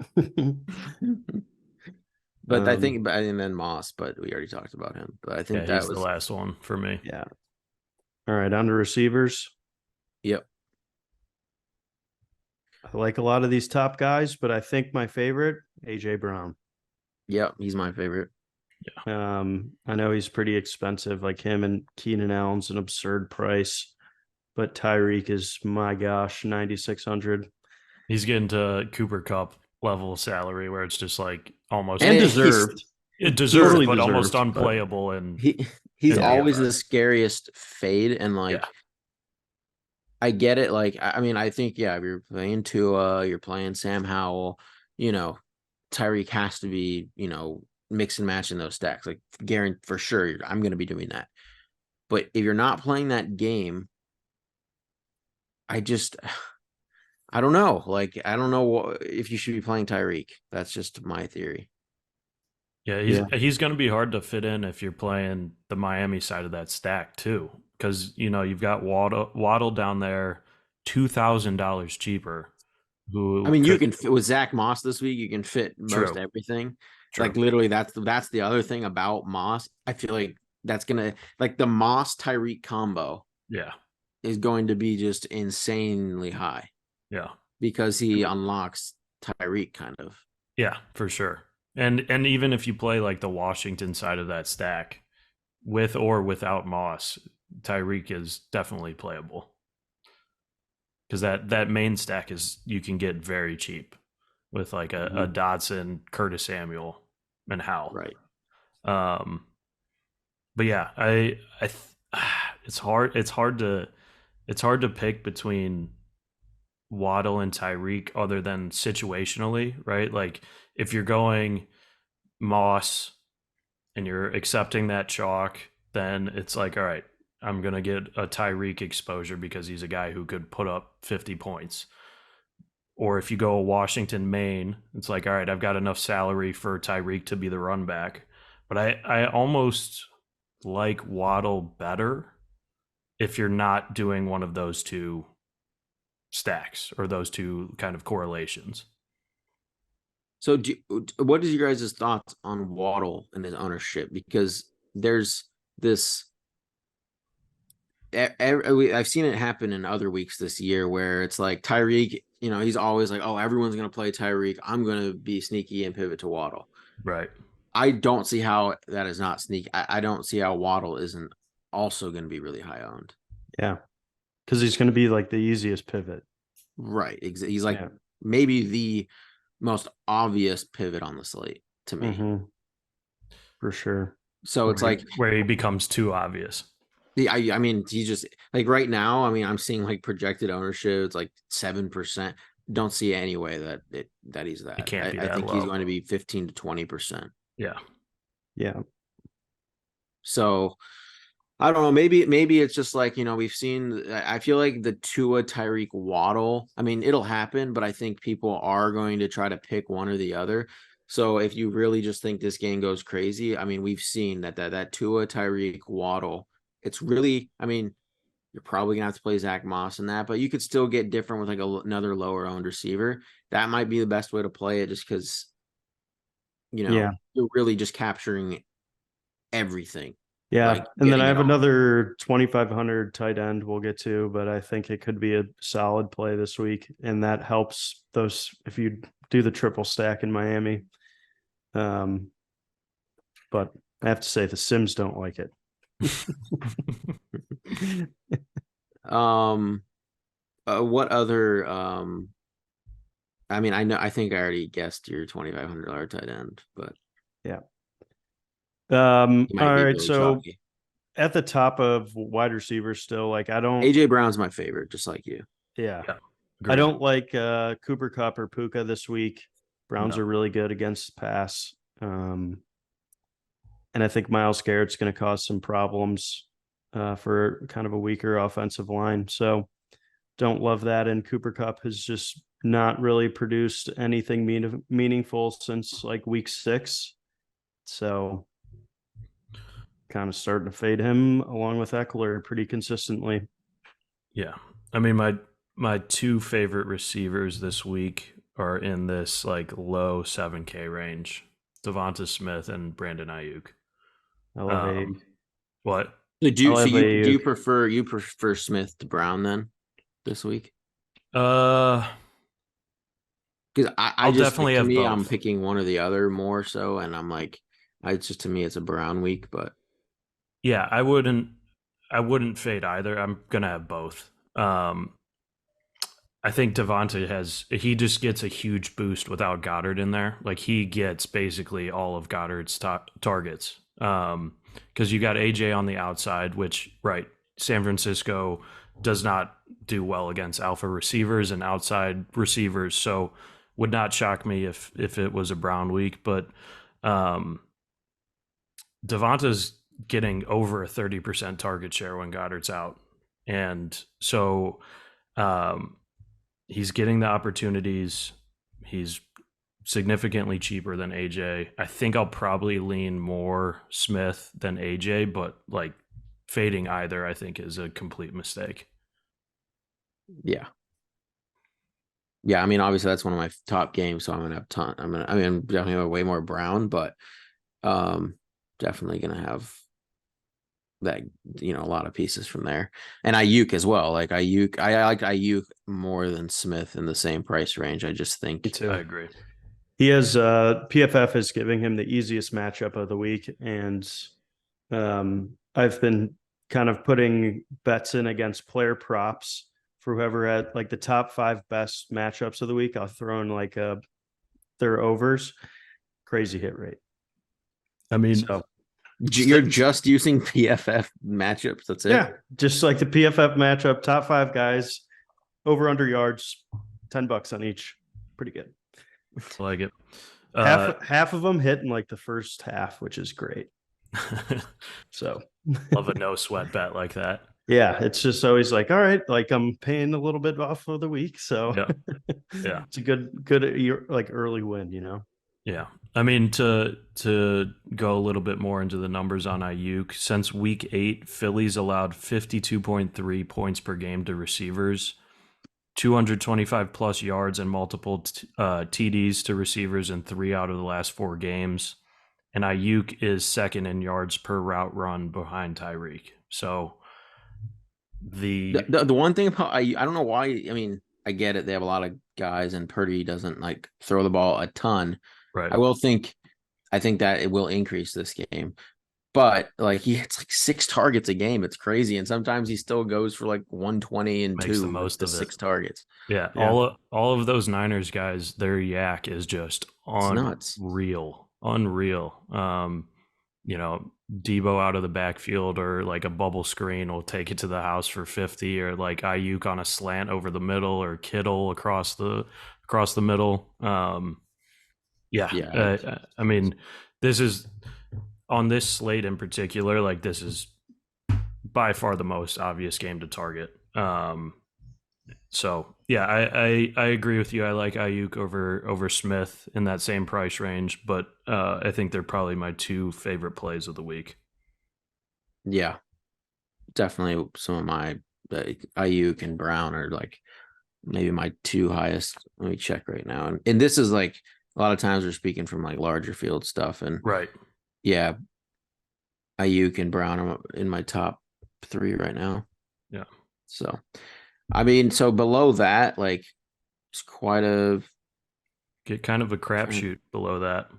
But I think, and then Moss, but we already talked about him. But I think Yeah, that he's was the last one for me. yeah. All right, on to receivers. Yep. I like a lot of these top guys, but I think my favorite, AJ Brown. Yep, he's my favorite. I know he's pretty expensive, like him and Keenan Allen's an absurd price, but Tyreek is, my gosh, 9,600. He's getting to Cooper Cup level salary where it's just like almost And deserved. It deserved, Totally but almost deserved, but unplayable. And He's in always DFS. the scariest fade, and like I get it. Like I think if you're playing Tua, you're playing Sam Howell, Tyreek has to be mix and match in those stacks. Like guarantee for sure, I'm going to be doing that. But if you're not playing that game, I don't know. Like I don't know if you should be playing Tyreek. That's just my theory. Yeah, he's going to be hard to fit in if you're playing the Miami side of that stack too, because you've got Waddle down there, $2,000 cheaper. You can fit with Zach Moss this week. You can fit most everything. True. Like literally, that's the other thing about Moss. I feel like that's gonna like the Moss Tyreek combo. Yeah, is going to be just insanely high. Yeah, because he unlocks Tyreek kind of. Yeah, for sure. And even if you play like the Washington side of that stack, with or without Moss, Tyreek is definitely playable. Because that main stack is you can get very cheap with like a Dodson, Curtis Samuel, and Howell. Right. Um, but yeah, it's hard. It's hard to pick between Waddle and Tyreek, other than situationally, right? Like if you're going Moss and you're accepting that chalk, then it's like, all right, I'm gonna get a Tyreek exposure because he's a guy who could put up 50 points. Or if you go Washington, Maine, it's like, all right, I've got enough salary for Tyreek to be the run back. But I almost like Waddle better if you're not doing one of those two stacks or those two kind of correlations. So, what is your guys' thoughts on Waddle and his ownership? Because there's this. I've seen it happen in other weeks this year where it's like Tyreek, he's always like, oh, everyone's going to play Tyreek. I'm going to be sneaky and pivot to Waddle. Right. I don't see how that is not sneaky. I don't see how Waddle isn't also going to be really high owned. Yeah. Because he's going to be like the easiest pivot. Right. He's like maybe the most obvious pivot on the slate to me. Mm-hmm. For sure. So it's like where he becomes too obvious. I mean, he's just like right now. I mean, I'm seeing like projected ownership. It's like 7%. Don't see any way that he's that. It can't be I that think low. he's going to be 15 to 20%. Yeah. Yeah. So I don't know. Maybe it's just like, we've seen. I feel like the Tua Tyreek Waddle. I mean, it'll happen, but I think people are going to try to pick one or the other. So if you really just think this game goes crazy, I mean, we've seen that Tua Tyreek Waddle. It's really, I mean, you're probably gonna have to play Zach Moss in that, but you could still get different with like another lower owned receiver. That might be the best way to play it, just because you're really just capturing everything. Yeah. Like and then I have all. another 2,500 tight end we'll get to, but I think it could be a solid play this week. And that helps those if you do the triple stack in Miami. But I have to say the Sims don't like it. What other I mean, I think I already guessed your $2,500 tight end, but yeah. All right, really so chalky. At the top of wide receivers still, like I don't AJ Brown's my favorite, just like you. Yeah. Great. I don't like Cooper Kupp or Puka this week. Browns are really good against the pass. And I think Myles Garrett's going to cause some problems for kind of a weaker offensive line. So don't love that. And Cooper Kupp has just not really produced anything meaningful since like week 6. So kind of starting to fade him along with Eckler pretty consistently. Yeah. I mean, my two favorite receivers this week are in this like low 7K range. Devonta Smith and Brandon Ayuk. I love what? So do you prefer Smith to Brown then this week? Because I just definitely to have me, both. I'm picking one or the other more so, and I'm like, it's just to me, it's a Brown week, but yeah, I wouldn't fade either. I'm gonna have both. I think Devonta he just gets a huge boost without Goddard in there. Like he gets basically all of Goddard's targets. Because you got AJ on the outside, which San Francisco does not do well against alpha receivers and outside receivers. So would not shock me if it was a Brown week, but Devonta's getting over a 30% target share when Goddard's out. And so he's getting the opportunities. He's significantly cheaper than AJ. I think I'll probably lean more Smith than AJ, but like fading either, I think is a complete mistake. Yeah. Yeah, I mean, obviously that's one of my top games, so I'm gonna have I'm definitely have way more Brown, but definitely gonna have that a lot of pieces from there, and Ayuk as well. Like Ayuk, I like Ayuk more than Smith in the same price range. I just think I agree. He has PFF is giving him the easiest matchup of the week, and I've been kind of putting bets in against player props for whoever had like the top 5 best matchups of the week. I'll throw in like their overs. Crazy hit rate. I mean, So You're just using PFF matchups. That's it. yeah, just like the PFF matchup, top 5 guys, over under yards, $10 on each. Pretty good. I like it. Half of them hit in like the first half, which is great. So love a no sweat bet like that. yeah, it's just always like, all right, like I'm paying a little bit off of the week, so yeah, it's a good like early win, you know. Yeah. I mean, to go a little bit more into the numbers on Ayuk, since week 8, Phillies allowed 52.3 points per game to receivers, 225 plus yards and multiple TDs to receivers in 3 out of the last 4 games. And Ayuk is second in yards per route run behind Tyreek. So The one thing about I don't know why. I mean, I get it. They have a lot of guys, and Purdy doesn't like throw the ball a ton. right. I think that it will increase this game, but like he hits like 6 targets a game. It's crazy, and sometimes he still goes for like 120 and Makes 2 the most with of the it. 6 targets. Yeah, Yeah. all of those Niners guys, their yak is just It's nuts. unreal. You know, Debo out of the backfield or like a bubble screen will take it to the house for 50, or like Ayuk on a slant over the middle, or Kittle across the middle. Yeah, I mean, this is on this slate in particular. Like, this is by far the most obvious game to target. So yeah, I agree with you. I like Ayuk over Smith in that same price range, but I think they're probably my 2 favorite plays of the week. yeah, definitely some of my Ayuk and Brown are like maybe my 2 highest. Let me check right now, and this is like a lot of times we're speaking from like larger field stuff, and Right. yeah, Ayuk and Brown are in my top 3 right now. Yeah. So, I mean, so below that, like, it's quite a. Get kind of a crapshoot below that.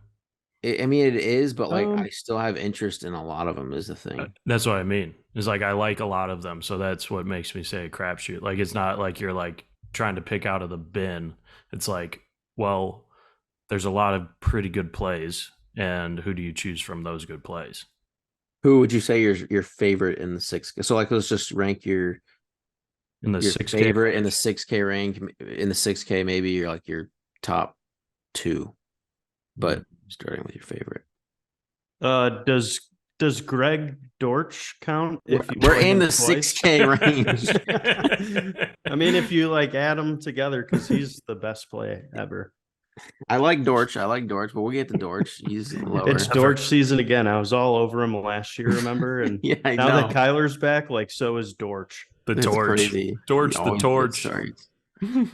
I mean, it is, but like, I still have interest in a lot of them. Is the thing. That's what I mean. It's like I like a lot of them, so that's what makes me say a crapshoot. Like, it's not like you're like trying to pick out of the bin. It's like, well, there's a lot of pretty good plays, and who do you choose from those good plays? Who would you say your favorite in the 6? So like, let's just rank your In the your 6K favorite in the range? 6K rank. In the 6K, maybe you're like your top 2, but starting with your favorite. Does Greg Dortch count if you We're play in him the twice? 6K range. I mean, if you like add them together, because he's the best play ever. I like Dortch, but we'll get to Dortch. He's lower. It's Dortch season again. I was all over him last year, remember? And Yeah, I now know. that Kyler's back, like so is Dortch. The It's torch. crazy. Torch the Always torch. starts.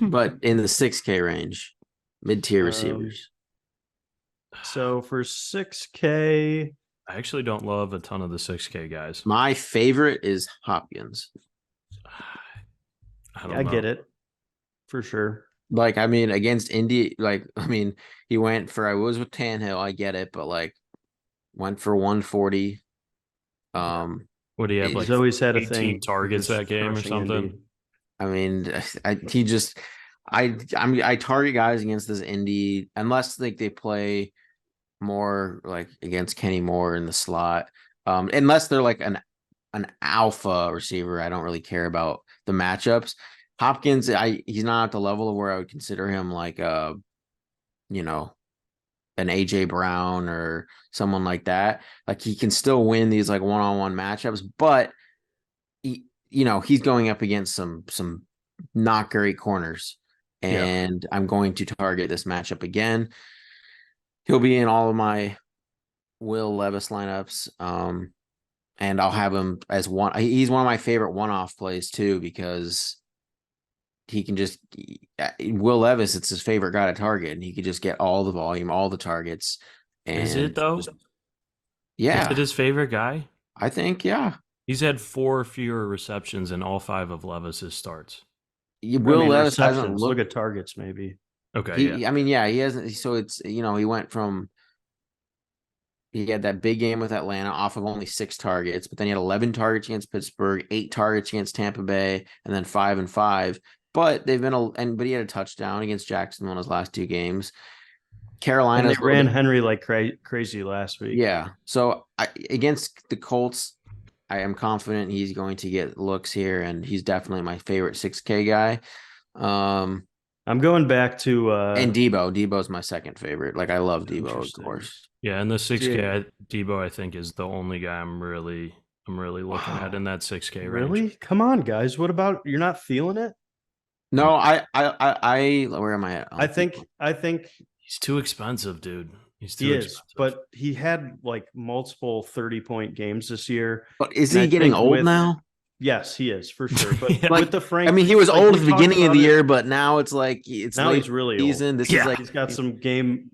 But in the 6K range, mid-tier receivers. So for 6K, I actually don't love a ton of the 6K guys. My favorite is Hopkins. I don't know. I get it for sure. Like, I mean, against Indy, like, I mean, he went for, I was with Tannehill, I get it, but like, went for 140. What do you have, He's like always had a 18 thing targets just that game or crushing something? Indy. I mean, he just, I target guys against this Indy unless like they play more like against Kenny Moore in the slot. Unless they're like an alpha receiver, I don't really care about the matchups. Hopkins, he's not at the level of where I would consider him like you know, an AJ Brown or someone like that. Like he can still win these like one-on-one matchups, but he's going up against some not great corners. And I'm going to target this matchup again. He'll be in all of my Will Levis lineups. And I'll have him as one. He's one of my favorite one-off plays too, because he can just Will Levis, it's his favorite guy to target, and he could just get all the volume, all the targets. And Is it though? Yeah. Is it his favorite guy? I think, yeah. He's had 4 fewer receptions in all 5 of Levis's starts. Will Levis hasn't receptions. looked. Look at targets, maybe. Okay, yeah. I mean, yeah, he hasn't. So it's he went from he had that big game with Atlanta off of only 6 targets, but then he had 11 targets against Pittsburgh, 8 targets against Tampa Bay, and then 5 and 5. But they've been but he had a touchdown against Jacksonville in his last 2 games. And they Carolina's a little ran bit, Henry like crazy last week. yeah. So against the Colts, I am confident he's going to get looks here, and he's definitely my favorite 6K guy. Um, I'm going back to and Debo's my second favorite. Like I love Debo, of interesting. course. Yeah, and the See, 6K Debo I think is the only guy I'm really looking at Wow. in that 6K range. really? Come on, guys. What about you're not feeling it? No, where am I at? I think He's too expensive, dude. He's he too is, expensive. but he had like multiple 30-point games this year. But is And I he getting think old with now? yes, he is for sure. But Yeah. with Like, the I Frank, mean, he was like old we at the talked beginning of about the it, year, but now it's like it's now late he's really old. season. This is Yeah. like, He's got some game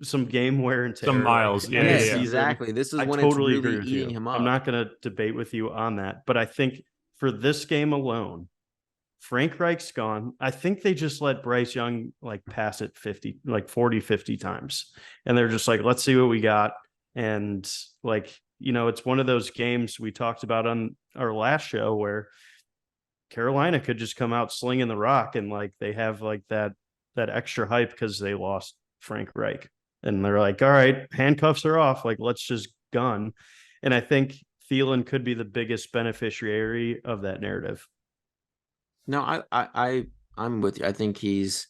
wear and tear. Some Like miles. Yeah, end of yes, yeah, yeah. season. exactly. This is I when it's totally really agree with eating you. him I'm up. not going to debate with you on that, but I think for this game alone, Frank Reich's gone. I think they just let Bryce Young like pass it 50, like 40, 50 times. And they're just like, let's see what we got. And like, it's one of those games we talked about on our last show where Carolina could just come out slinging the rock and like they have like that extra hype because they lost Frank Reich. And they're like, all right, handcuffs are off. Like, let's just gun. And I think Thielen could be the biggest beneficiary of that narrative. No, I'm with you. I think he's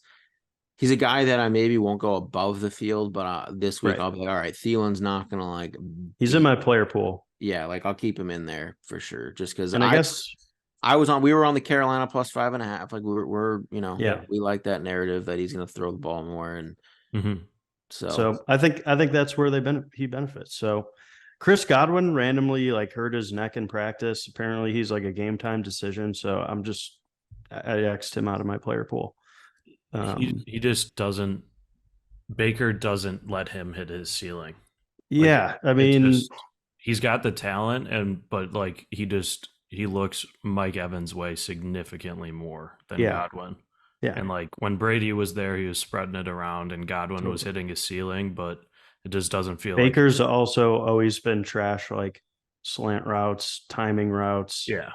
a guy that I maybe won't go above the field, but this week Right. I'll be like, all right, Thielen's not gonna like He's in be, my player pool. yeah, like I'll keep him in there for sure. Just because And I guess, we were on the Carolina plus 5.5. Like we're yeah. we like that narrative that he's gonna throw the ball more, and Hmm. so So I think that's where he benefits. So Chris Godwin randomly like hurt his neck in practice. Apparently he's like a game time decision. So I X'd him out of my player pool. He just doesn't. Baker doesn't let him hit his ceiling. Like Yeah, I it's mean, just he's got the talent, but like he looks Mike Evans' way significantly more than yeah, Godwin. yeah, And like when Brady was there, he was spreading it around, and Godwin was totally. hitting his ceiling, but it just doesn't feel like Baker's also always been trash, like slant routes, timing routes. yeah,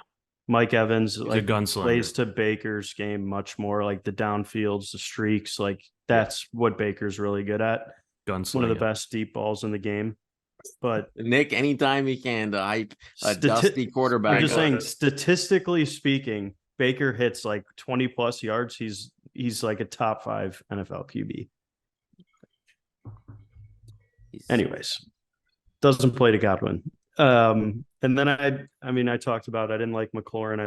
Mike Evans he's a like gunslinger. plays to Baker's game much more, like the downfields, the streaks. Like Yeah, that's what Baker's really good at. One of the gunslinging. best deep balls in the game. But Nick, anytime he can to hype a stati- dusty we're quarterback just up. saying, statistically speaking, Baker hits like 20 plus yards. He's like a top 5 NFL QB. Anyways, doesn't play to Godwin. And then I talked about I didn't like McLaurin.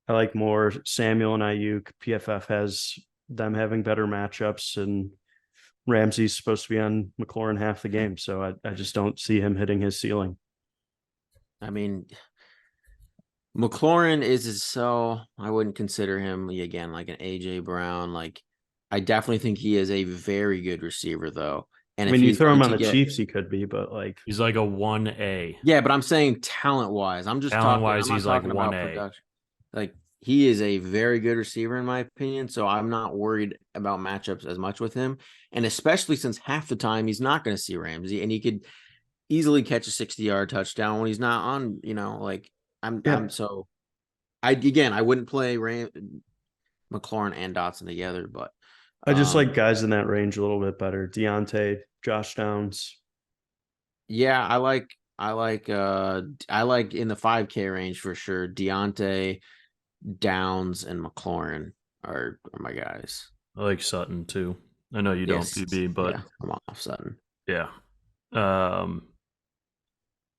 I like more Samuel and Ayuk. PFF has them having better matchups, and Ramsey's supposed to be on McLaurin half the game, so I just don't see him hitting his ceiling. I mean, McLaurin is so I wouldn't consider him again like an AJ Brown. Like I definitely think he is a very good receiver though. And I if mean, you he's throw him going on to the get Chiefs, he could be, but like, He's like a 1A. yeah, but I'm saying talent wise. Talent I'm wise, not he's like talking about 1A. production. Like he is a very good receiver in my opinion. So I'm not worried about matchups as much with him. And especially since half the time he's not going to see Ramsey and he could easily catch a 60-yard touchdown when he's not on, like yeah, I'm so I wouldn't play McLaurin and Dotson together, but I just um like guys in that range a little bit better. Deontay, Josh Downs. yeah, I like in the 5K range for sure. Deontay, Downs, and McLaurin are my guys. I like Sutton too. I know you don't Yes. PB, but Yeah, I'm off Sutton. yeah. Um,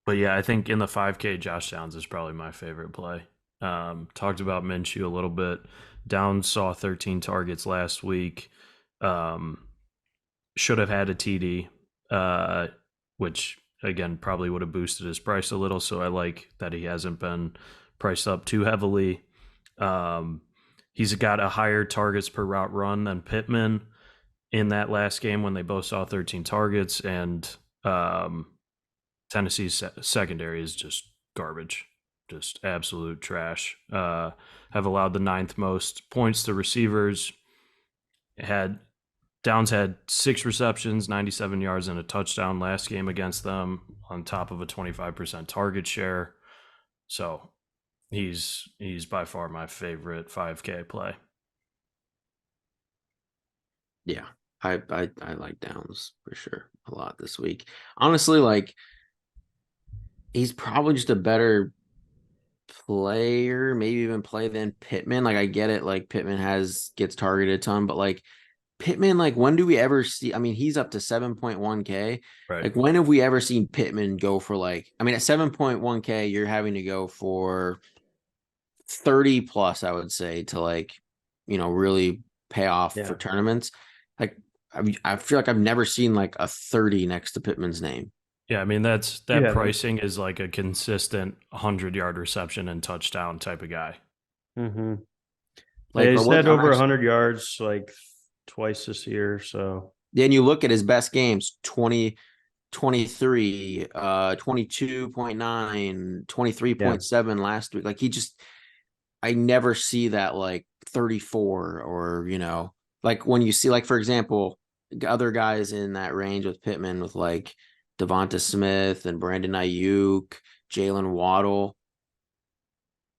but yeah, I think in the 5K, Josh Downs is probably my favorite play. Talked about Minshew a little bit. Downs saw 13 targets last week. Um, should have had a TD, which again probably would have boosted his price a little. So I like that he hasn't been priced up too heavily. He's got a higher targets per route run than Pittman in that last game when they both saw 13 targets, and Tennessee's secondary is just garbage, just absolute trash. Have allowed the 9th most points to receivers. Downs had 6 receptions, 97 yards, and a touchdown last game against them, on top of a 25% target share. So he's by far my favorite 5K play. Yeah, I like Downs for sure a lot this week. Honestly, like he's probably just a better player, maybe even play than Pittman. Like I get it, like Pittman gets targeted a ton, but like Pittman, like when do we ever see? I mean, he's up to 7.1K. Right. Like when have we ever seen Pittman go for like? I mean, at 7.1K, you're having to go for 30 plus, I would say, to like, really pay off for Yeah. tournaments. Like I feel like I've never seen like a 30 next to Pittman's name. Yeah, I mean that You haven't. pricing is like a consistent 100-yard reception and touchdown type of guy. Mm-hmm. Yeah, Like he's what had I'm over actually 100 yards like twice this year. So then you look at his best games, 20, 23, 22.9, yeah, 23.7 last week. Like I never see that like 34 or, like when you see like, for example, other guys in that range with Pittman with like Devonta Smith and Brandon Ayuk, Jalen Waddle.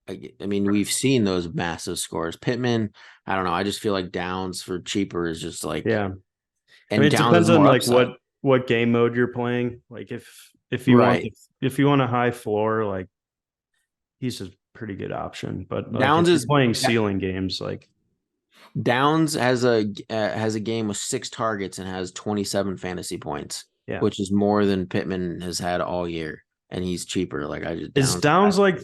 I mean, we've seen those massive scores. Pittman, I don't know. I just feel like Downs for cheaper is just like, yeah. I and mean, it Downs is depends on more like upside. what game mode you're playing. Like Right. if you want a high floor, like he's a pretty good option. But like if Downs you're is playing ceiling games, like Downs has a game with 6 targets and has 27 fantasy points, yeah, which is more than Pittman has had all year, and he's cheaper. Like I just is Downs. Downs like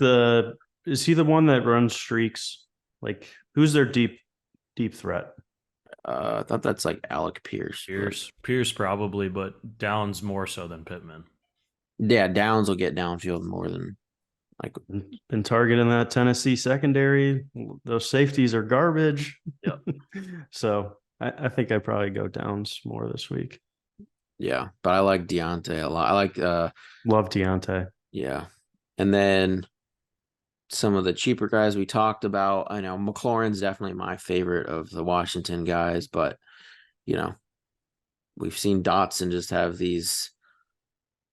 is he the one that runs streaks? Like who's their deep threat? I thought that's like Alec Pierce, but Pierce probably, but Downs more so than Pittman. yeah, Downs will get downfield more than like Been targeting that Tennessee secondary. Those safeties are garbage. Yeah. So I think I probably go Downs more this week. yeah. But I like Deontay a lot. I like Love Deontay. yeah, and then some of the cheaper guys we talked about. I know McLaurin's definitely my favorite of the Washington guys, but you know we've seen Dotson just have these.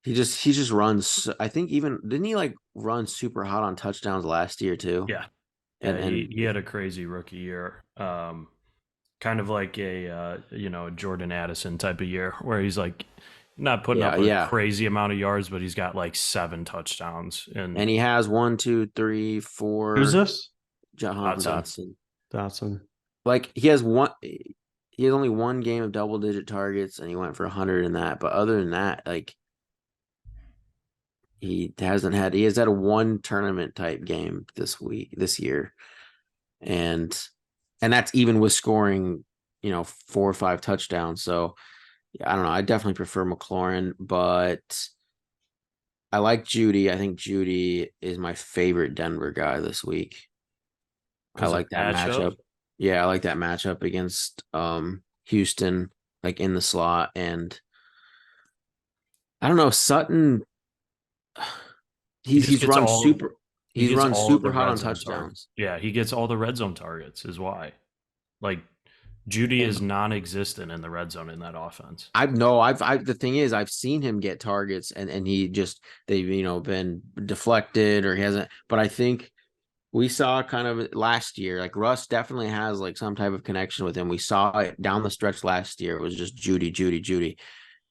He just runs. I think even didn't he like run super hot on touchdowns last year too? Yeah. And Yeah, and he had a crazy rookie year. Kind of like Jordan Addison type of year where he's like not putting yeah, up a yeah. crazy amount of yards, but he's got like 7 touchdowns and And he has one, two, three, Who's four. this? Jahan Dotson. Dotson. Dotson. Like he has one. He has only one game of double digit targets, and he went for 100 in that. But other than that, like he hasn't had. He has had a one tournament type game this year, and that's even with scoring, 4 or 5 touchdowns. So yeah, I don't know. I definitely prefer McLaurin, but I like Judy. I think Judy is my favorite Denver guy this week. I Because of like that matchup. matchup. Yeah, I like that matchup against Houston, like in the slot. And I don't know, Sutton, He just he's gets run all super he he's gets run all of super the hot red on zone targets. touchdowns. Yeah, he gets all the red zone targets is why. Like Judy is And non-existent in the red zone in that offense. I've the thing is I've seen him get targets and he just they've been deflected or he hasn't, but I think we saw kind of last year, like Russ definitely has like some type of connection with him. We saw it down the stretch last year. It was just Judy, Judy, Judy.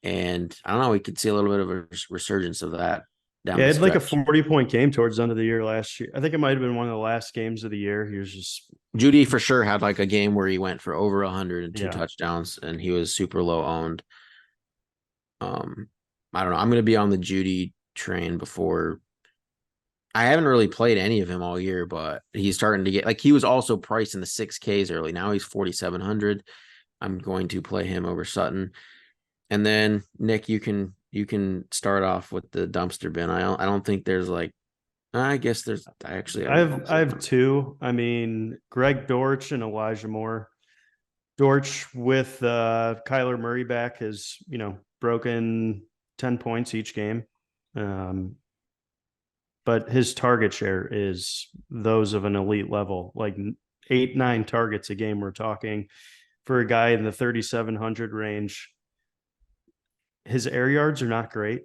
And I don't know, we could see a little bit of a resurgence of that down Yeah, the he had like a stretch. 40-point game towards the end of the year last year. I think it might have been one of the last games of the year. He was just Judy for sure had like a game where he went for over 102 yeah. touchdowns and he was super low owned. Um, I don't know. I'm going to be on the Judy train before. I haven't really played any of him all year, but he's starting to get like he was also priced in the 6Ks early. Now he's 4,700. I'm going to play him over Sutton. And then Nick, you can start off with the dumpster bin. I don't think there's like I guess there's I actually I have have I have two. I mean, Greg Dortch and Elijah Moore. Dortch with Kyler Murray back has, broken 10 points each game. Um, but his target share is those of an elite level, like 8, 9 targets a game. We're talking for a guy in the 3,700 range. His air yards are not great.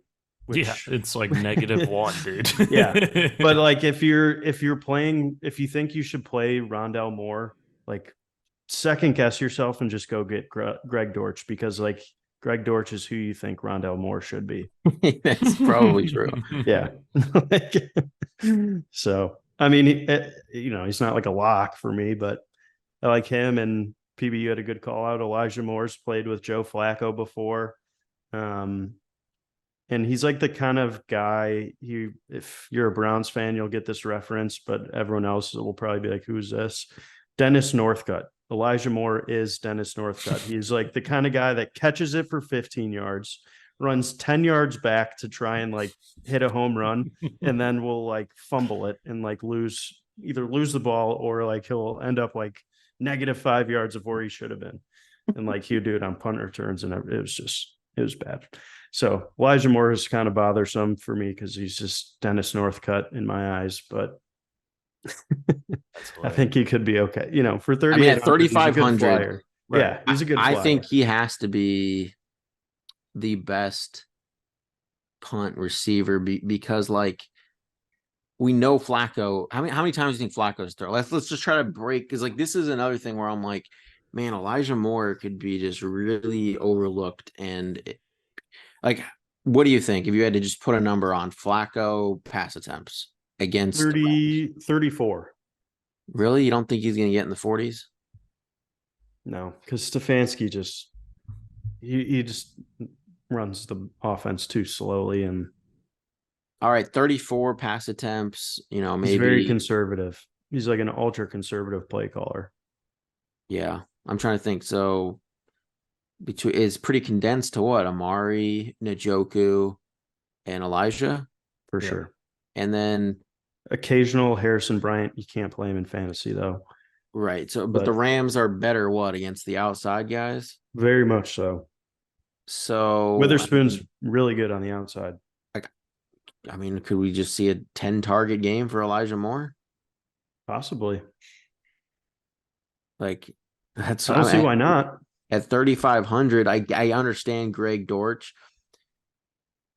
Yeah, Which it's like -1, dude. yeah, but like if you're playing, if you think you should play Rondell Moore, like second guess yourself and just go get Greg Dortch, because like Greg Dortch is who you think Rondell Moore should be. That's probably true. Yeah. So I mean, you know, he's not like a lock for me, but I like him. And PB, you had a good call out. Elijah Moore's played with Joe Flacco before. Um, and he's like the kind of guy, if you're a Browns fan, you'll get this reference, but everyone else will probably be like, who's this? Dennis Northcutt. Elijah Moore is Dennis Northcutt. He's like the kind of guy that catches it for 15 yards, runs 10 yards back to try and like hit a home run, and then will like fumble it and like either lose the ball, or like he'll end up like -5 yards of where he should have been. And like he'd do it on punt returns, and it was bad. So Elijah Moore is kind of bothersome for me because he's just Dennis Northcutt in my eyes, but I think he could be okay. You know, for 30, I mean, at 3,500, right. Yeah, he's a good flyer. I think he has to be the best punt receiver because, like, we know Flacco. How many times do you think Flacco's throw? Let's just try to break, because like this is another thing where I'm like, man, Elijah Moore could be just really overlooked. And like, what do you think if you had to just put a number on Flacco pass attempts against 34? Really? You don't think he's going to get in the 40s? No, because Stefanski just he just runs the offense too slowly, and all right, 34 pass attempts, you know, maybe he's very conservative. He's like an ultra conservative play caller. Yeah, I'm trying to think. So between is pretty condensed to what? Amari, Njoku, and Elijah for sure. And then occasional Harrison Bryant. You can't play him in fantasy though. Right. So, but the Rams are better what against the outside guys? Very much so. So Witherspoon's really good on the outside. I mean, could we just see a 10 target game for Elijah Moore? Possibly. Like that's I don't see why not. At 3,500, I understand Greg Dortch.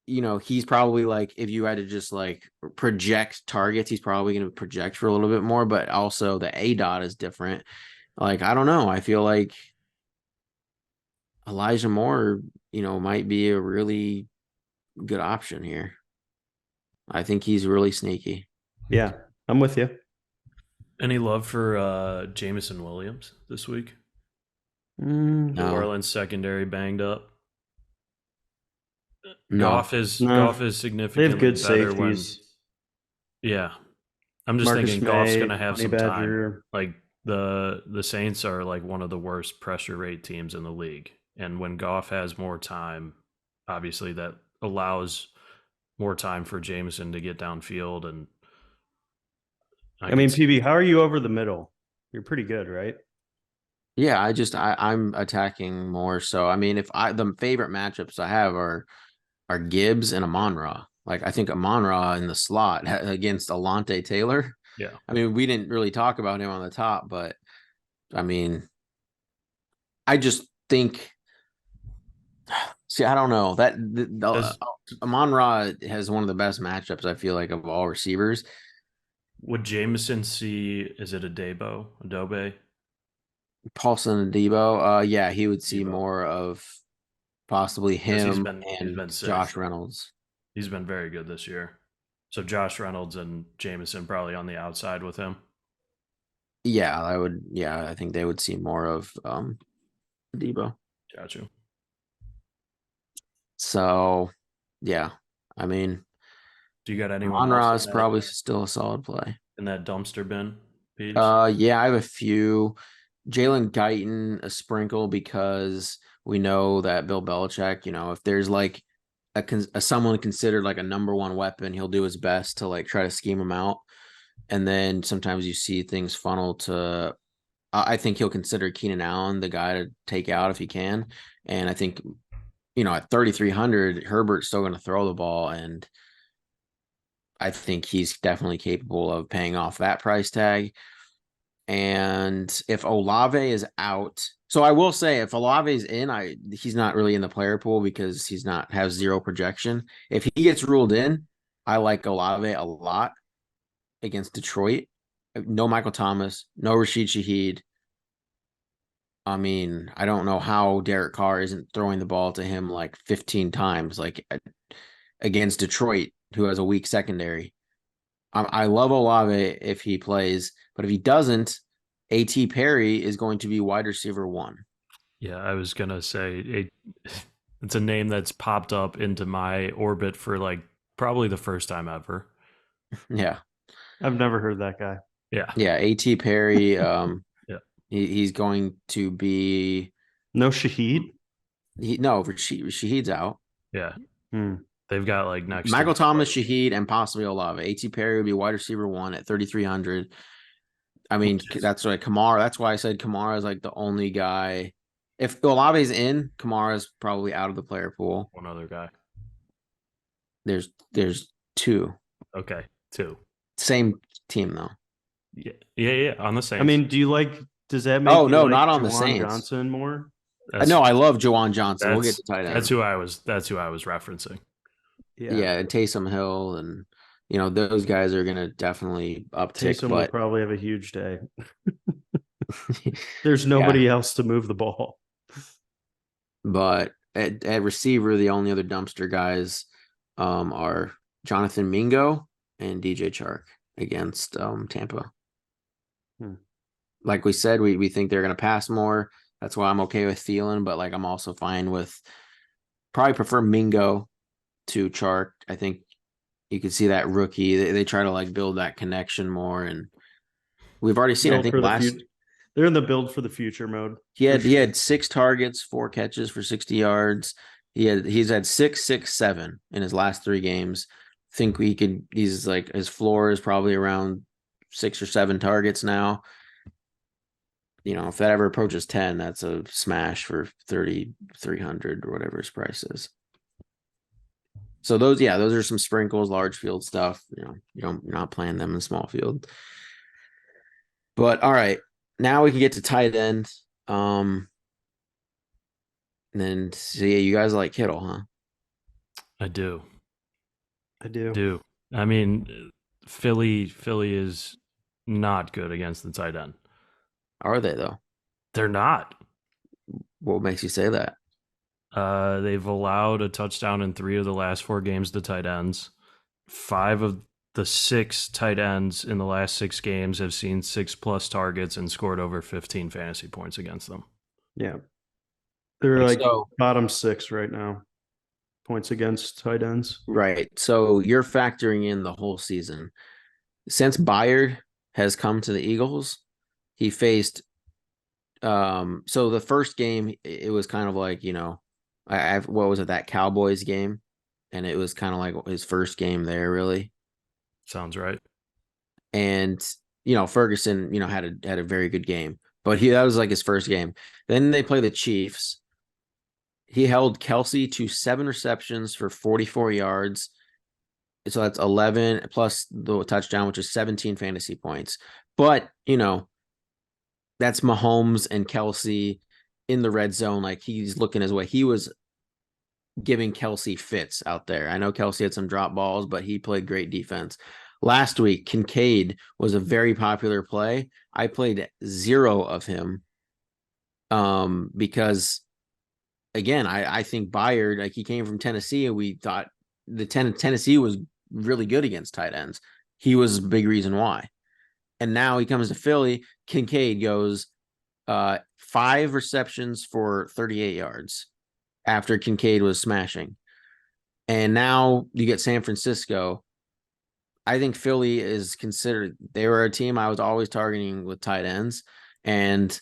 You know, he's probably like, if you had to just like project targets, he's probably going to project for a little bit more, but also the ADOT is different. Like, I don't know. I feel like Elijah Moore, you know, might be a really good option here. I think he's really sneaky. Yeah, I'm with you. Any love for Jameson Williams this week? No. New Orleans secondary banged up. No. Goff is significantly good better safeties. Yeah. I'm just Marcus thinking May, Goff's gonna have some Badger. time. Like the Saints are like one of the worst pressure rate teams in the league. And when Goff has more time, obviously that allows more time for Jameson to get downfield. And I mean, PB, how are you over the middle? You're pretty good, right? Yeah, I'm attacking more. So I mean, the favorite matchups I have are Gibbs and Amon-Ra. Like, I think Amon-Ra in the slot against Alontae Taylor. Yeah. I mean, we didn't really talk about him on the top, but I mean, I just think. See, I don't know that Amon-Ra has one of the best matchups, I feel like, of all receivers. Would Jameson see? Is it Adobe? Paulson Adebo, yeah, he would see more of possibly him and Josh Reynolds. He's been very good this year. So Josh Reynolds and Jameson probably on the outside with him. Yeah, I think they would see more of Adebo. Got you. So, yeah, I mean, do you got anyone? Amon-Ra is probably still a solid play in that dumpster bin. Peeves? Yeah, I have a few. Jalen Guyton, a sprinkle, because we know that Bill Belichick, you know, if there's like a someone considered like a number one weapon, he'll do his best to like try to scheme him out. And then sometimes you see things funnel to, I think he'll consider Keenan Allen the guy to take out if he can. And I think, you know, at 3,300, Herbert's still going to throw the ball, and I think he's definitely capable of paying off that price tag. And if Olave is out, So I will say, if Olave's in, he's not really in the player pool because he's not has zero projection. If he gets ruled in, I like Olave a lot against Detroit. No Michael Thomas, no Rashid Shaheed. I mean, I don't know how Derek Carr isn't throwing the ball to him like 15 times, like against Detroit, who has a weak secondary. I love Olave if he plays, but if he doesn't, A.T. Perry is going to be wide receiver 1. Yeah, I was gonna say it's a name that's popped up into my orbit for like probably the first time ever. Yeah. I've never heard that guy. Yeah. Yeah, A.T. Perry, Yeah. he's going to be No Shaheed. no, Shaheed's out. Yeah. Hmm. They've got like next to Michael Thomas, nobody, Shaheed, and possibly Olave. A.T. Perry would be wide receiver 1 at 3,300. I mean, which is that's why Kamara. That's why I said Kamara is like the only guy. If Olave's in, Kamara's probably out of the player pool. one other guy. There's 2. Okay, 2. Same team though. Yeah. On the Saints. I mean, does that make Oh you no, like not on the Juwan Saints. Johnson more? No, I love Jawan Johnson. We'll get to tight that's end. who I was referencing. Yeah, and Taysom Hill and those guys are gonna definitely uptick. Taysom will But probably have a huge day. There's nobody else to move the ball. But at receiver, the only other dumpster guys are Jonathan Mingo and DJ Chark against Tampa. Like we said, we think they're going to pass more. That's why I'm okay with Thielen, but like I'm also fine with probably prefer Mingo to Chark. I think you can see that rookie. They try to like build that connection more, and we've already seen. I Build think for the last future. They're in the build for the future mode. he had 6 targets, 4 catches for 60 yards. He's had 6, 6, 7 in his last 3 games. Think he's like his floor is probably around 6 or 7 targets now. If that ever approaches 10, that's a smash for 3,300 or whatever his price is. So those are some sprinkles, large field stuff. You're not playing them in small field. But all right, now we can get to tight end. And then you guys like Kittle, huh? I do. Do. I mean, Philly is not good against the tight end. Are they though? They're not. What makes you say that? They've allowed a touchdown in 3 of the last 4 games to tight ends. 5 of the 6 tight ends in the last 6 games have seen 6+ targets and scored over 15 fantasy points against them. Yeah. They're like bottom 6 right now. Points against tight ends. Right. So you're factoring in the whole season. Since Byard has come to the Eagles, he faced so the first game it was kind of like, what was it, that Cowboys game? And it was kind of like his first game there, really. Sounds right. And Ferguson, had a very good game. But that was like his first game. Then they play the Chiefs. He held Kelsey to 7 receptions for 44 yards. So that's 11 plus the touchdown, which is 17 fantasy points. But, that's Mahomes and Kelsey in the red zone. Like he's looking his way. He was giving Kelsey fits out there. I know Kelsey had some drop balls, but he played great defense. Last week, Kincaid was a very popular play. I played 0 of him because, again, I think Byard, like he came from Tennessee, and we thought Tennessee was really good against tight ends. He was a big reason why. And now he comes to Philly. Kincaid goes 5 receptions for 38 yards after Kincaid was smashing. And now you get San Francisco. I think Philly is considered, they were a team I was always targeting with tight ends. And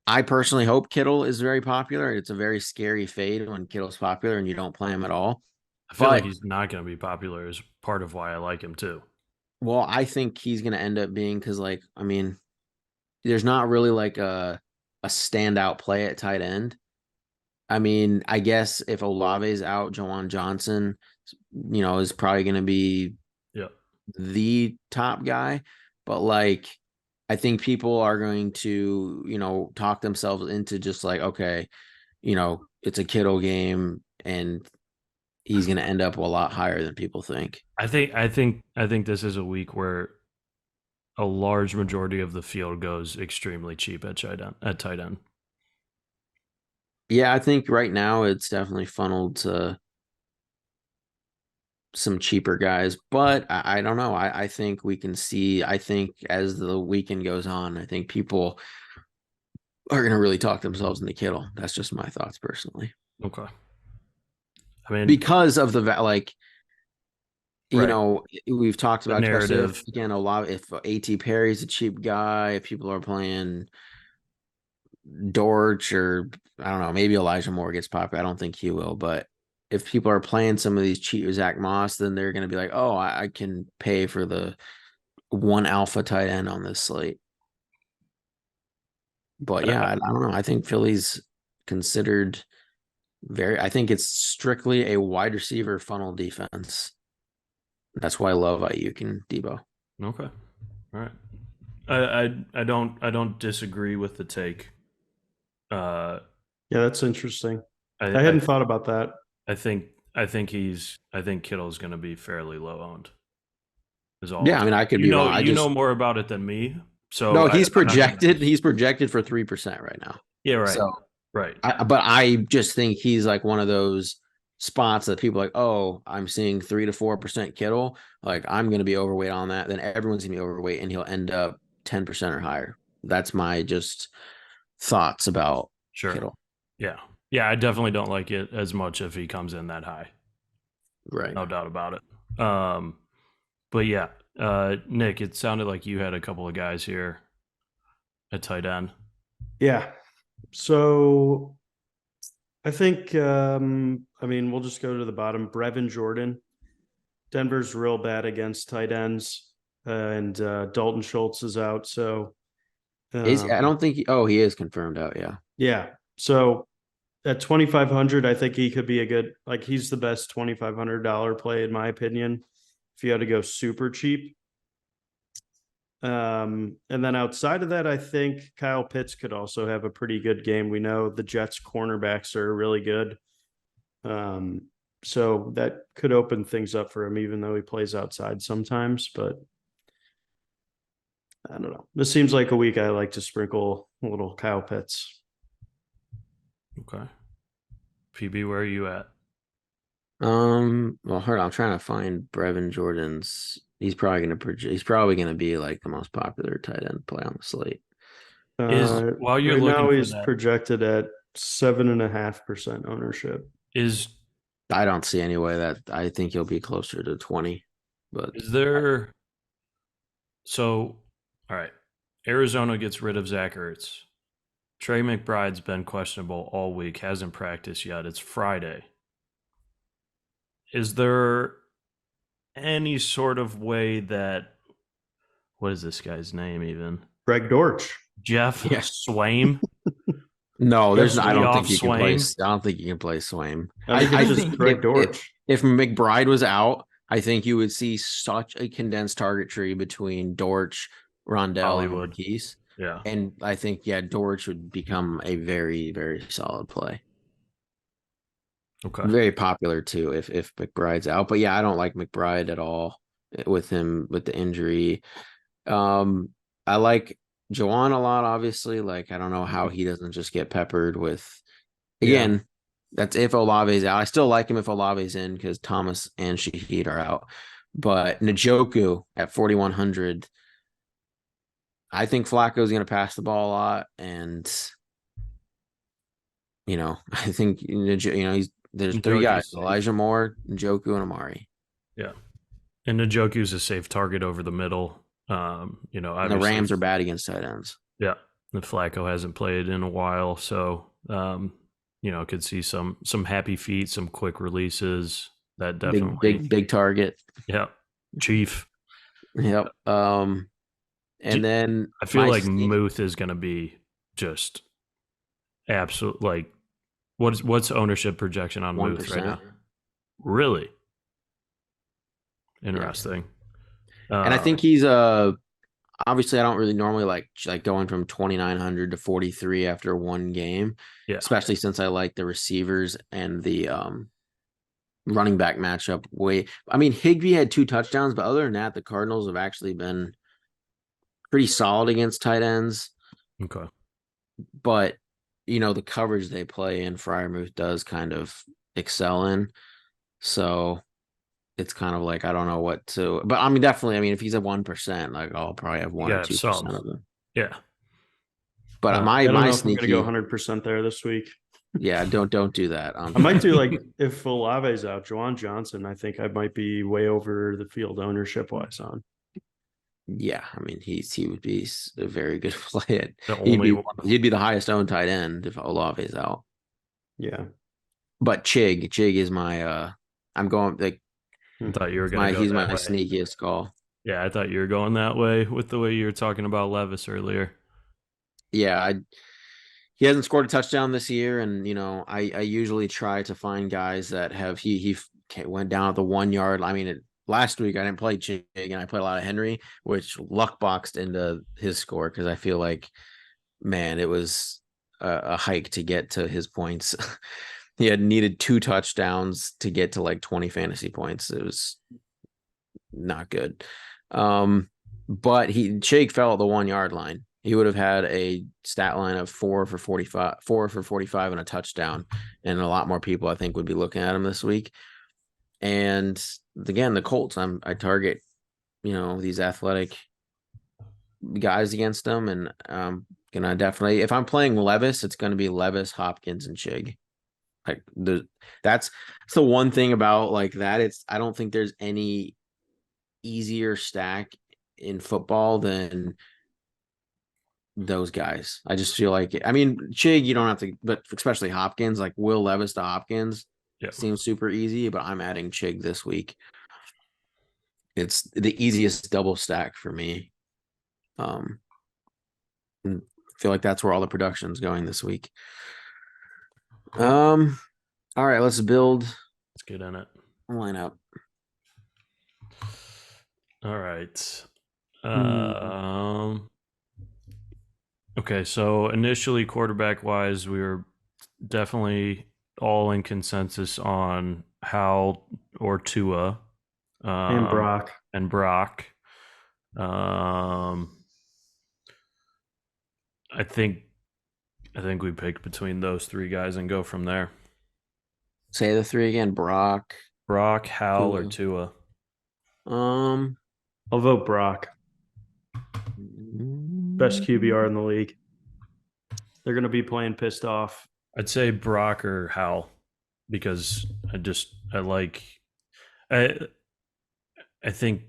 I personally hope Kittle is very popular. It's a very scary fade when Kittle's popular and you don't play him at all. I feel like he's not going to be popular is part of why I like him too. Well, I think he's going to end up being because, there's not really like a standout play at tight end. I guess if Olave's out, Jawan Johnson, is probably going to be the top guy. But I think people are going to, talk themselves into just like, okay, it's a Kittle game and he's going to end up a lot higher than people think. I think this is a week where a large majority of the field goes extremely cheap at tight end. At tight end. Yeah, I think right now it's definitely funneled to some cheaper guys, but I don't know. I think we can see, I think as the weekend goes on, I think people are going to really talk themselves into Kittle. That's just my thoughts personally. Okay. I mean, Because of like, right. we've talked The about, especially if, narrative. again, a lot, if AT Perry's a cheap guy, if people are playing Dortch or I don't know, maybe Elijah Moore gets popular. I don't think he will, but if people are playing some of these cheap Zach Moss, then they're going to be like, oh, I can pay for the one alpha tight end on this slate. But yeah, I don't know. I think Philly's considered I think it's strictly a wide receiver funnel defense. That's why I love Ayuk and Debo. Okay. All right. I don't disagree with the take. Uh, Yeah, that's interesting. I I hadn't thought about that. I think I think Kittle's going to be fairly low owned. Is all. Yeah, I mean, I could You be know wrong. you know more about it than me, so No, he's I'm not gonna. projected. He's projected for 3% right now. Yeah. Right. So Right. but I just think he's like one of those spots that people are like, oh, I'm seeing 3 to 4% Kittle. Like I'm going to be overweight on that. Then everyone's going to be overweight, and he'll end up 10% or higher. That's my just thoughts about Sure. Kittle. Yeah. Yeah. I definitely don't like it as much if he comes in that high. Right. No doubt about it. But yeah, Nick, it sounded like you had a couple of guys here at tight end. Yeah. So I think, I mean, we'll just go to the bottom. Brevin Jordan. Denver's real bad against tight ends, and Dalton Schultz is out. So, I don't think he is confirmed out. Yeah. yeah. So at 2,500, I think he could be a good, like, he's the best $2,500 play, in my opinion, if you had to go super cheap. And then outside of that, I think Kyle Pitts could also have a pretty good game. We know the Jets cornerbacks are really good. So that could open things up for him, even though he plays outside sometimes. But I don't know. This seems like a week I like to sprinkle a little Kyle Pitts. Okay. PB, where are you at? Well, hold on. I'm trying to find Brevin Jordan's. He's probably going to be like the most popular tight end play on the slate. While you're Right looking now for he's that, projected at 7.5% ownership. is I don't see any way that I think he'll be closer to 20, but is there? So, all right, Arizona gets rid of Zach Ertz. Trey McBride's been questionable all week, hasn't practiced yet. It's Friday. Is there any sort of way that, what is this guy's name even? Greg Dortch. Jeff Yeah. Swaim? no, there's Jeff I don't Leoff think you can play. Swaim? I don't think you can play Swaim. I think it's just think Greg Dortch. if McBride was out, I think you would see such a condensed target tree between Dortch, Rondell, Hollywood. and Marquise. Yeah. And I think Dortch would become a very, very solid play. Okay. Very popular too if McBride's out. But yeah, I don't like McBride at all with him with the injury. I like Juwan a lot, obviously. Like I don't know how he doesn't just get peppered with again, that's if Olave's out. I still like him if Olave's in because Thomas and Shaheed are out. But Njoku at 4,100, I think Flacco's going to pass the ball a lot, and I think there's three guys: Elijah Moore, Njoku, and Amari. Yeah, and Njoku's a safe target over the middle. Obviously, and the Rams are bad against tight ends. Yeah, the Flacco hasn't played in a while, so could see some happy feet, some quick releases. That definitely big target. Yeah, Chief. Yep. And then I feel like Muth is going to be just absolute. Like, what's ownership projection on 1%. Muth right now? Really interesting. And I think he's obviously I don't really normally like going from 2,900 to 43 after one game, Yeah. especially since I like the receivers and the running back matchup way. I mean, Higbee had 2 touchdowns, but other than that, the Cardinals have actually been pretty solid against tight ends. Okay. But the coverage they play in, Freiermuth does kind of excel in. So it's kind of like I don't know what to. But I mean, definitely. I mean, if he's at 1%, like I'll probably have You 1 or gotta have 2% some. of them. Yeah. But I don't my know if I'm going to go sneaky, 100% there this week. yeah, don't do that. I might do like if Olave's out, Juwan Johnson. I think I might be way over the field ownership wise on. Yeah, I mean he would be a very good play. The only one. He'd be the highest owned tight end if Olave's out. Yeah. But Chig is my I'm going like I thought you were gonna go he's my that way. sneakiest call. Yeah, I thought you were going that way with the way you were talking about Levis earlier. Yeah, he hasn't scored a touchdown this year, and I usually try to find guys that have he went down at the 1 yard. I mean, last week I didn't play Chig and I played a lot of Henry, which luck boxed into his score because I feel like, man, it was a hike to get to his points. He had needed 2 touchdowns to get to like 20 fantasy points. It was not good. But Chig fell at the 1 yard line. He would have had a stat line of 4 for 45 and a touchdown. And a lot more people, I think, would be looking at him this week. And again, the Colts, I target, these athletic guys against them. And gonna definitely, if I'm playing Levis, it's gonna be Levis, Hopkins, and Chig. Like that's the one thing about like that. I don't think there's any easier stack in football than those guys. I just feel like I mean Chig, you don't have to, but especially Hopkins, like Will Levis to Hopkins Yeah. seems super easy, but I'm adding Chig this week. It's the easiest double stack for me. I feel like that's where all the production's going this week. All right, let's build. Let's get in it. Lineup. All right. Okay, so initially quarterback wise, we were definitely all in consensus on Hal or Tua. And Brock. And Brock. I think we pick between those three guys and go from there. Say the three again. Brock, Hal, or Tua. I'll vote Brock. Best QBR in the league. They're going to be playing pissed off. I'd say Brock or Hal because I think,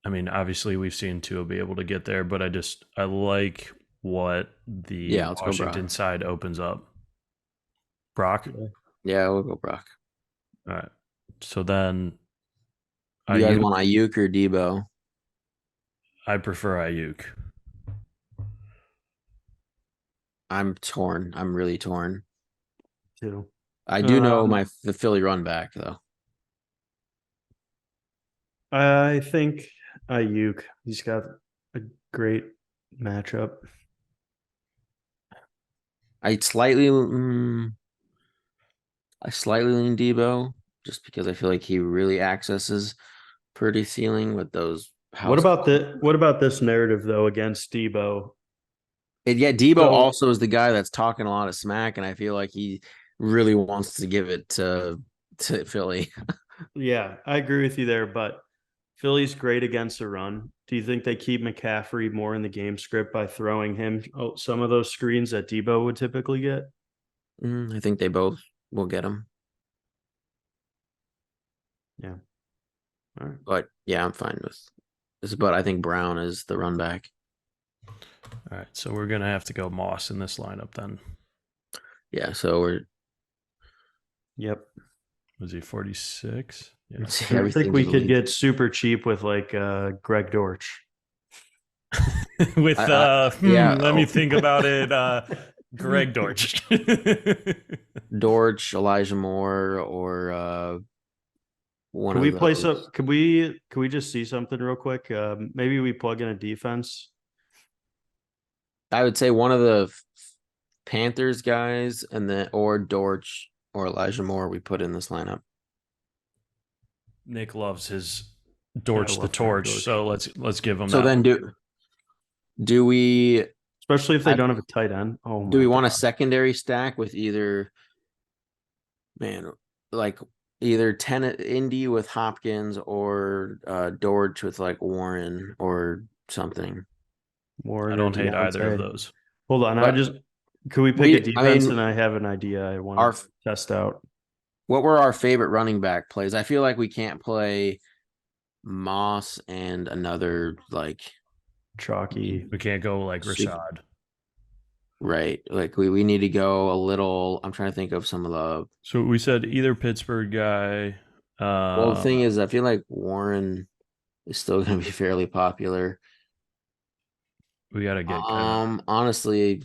I mean, obviously we've seen Tua be able to get there, but I like what the Washington side opens up. Brock? Yeah, we'll go Brock. All right. So then you guys want Ayuk or Debo? I prefer Ayuk. I'm torn. I'm really torn. Too. I do know the Philly run back though. I think Ayuk. He's got a great matchup. I slightly lean Debo just because I feel like he really accesses Purdy ceiling with those. What about this narrative though against Debo? Debo also is the guy that's talking a lot of smack, and I feel like he really wants to give it to Philly. Yeah, I agree with you there, but Philly's great against the run. Do you think they keep McCaffrey more in the game script by throwing him some of those screens that Debo would typically get? I think they both will get him. Yeah. All right. But yeah, I'm fine with this. But I think Brown is the run back. All right, so we're gonna have to go Moss in this lineup then. Yeah, so we're. Yep. Was he 46? Yeah. I think we could get super cheap with like Greg Dortch. With let me think about it. Greg Dortch. Dortch, Elijah Moore, or one Can we play some? Can we just see something real quick? Maybe we plug in a defense I would say one of the Panthers guys, and then or Dortch or Elijah Moore we put in this lineup. Nick loves his Yeah, I Dorch the love torch, Dortch. so let's give him So that. then do we Especially if they I, don't have a tight end. Oh do my we god. want a secondary stack with either man like either Tennant Indy with Hopkins or Dortch with like Warren or something. Warren I or don't hate either of Deontay. those. Hold on, But could we pick a I defense? mean And I have an idea I want our to test out. what were our favorite running back plays? I feel like we can't play Moss and another like Chalky. We can't go like super, Rashad. right. Like we need to go a little. I'm trying to think of some of the. So we said either Pittsburgh guy. Well, the thing is, I feel like Warren is still going to be fairly popular. We got to get kind of. Honestly,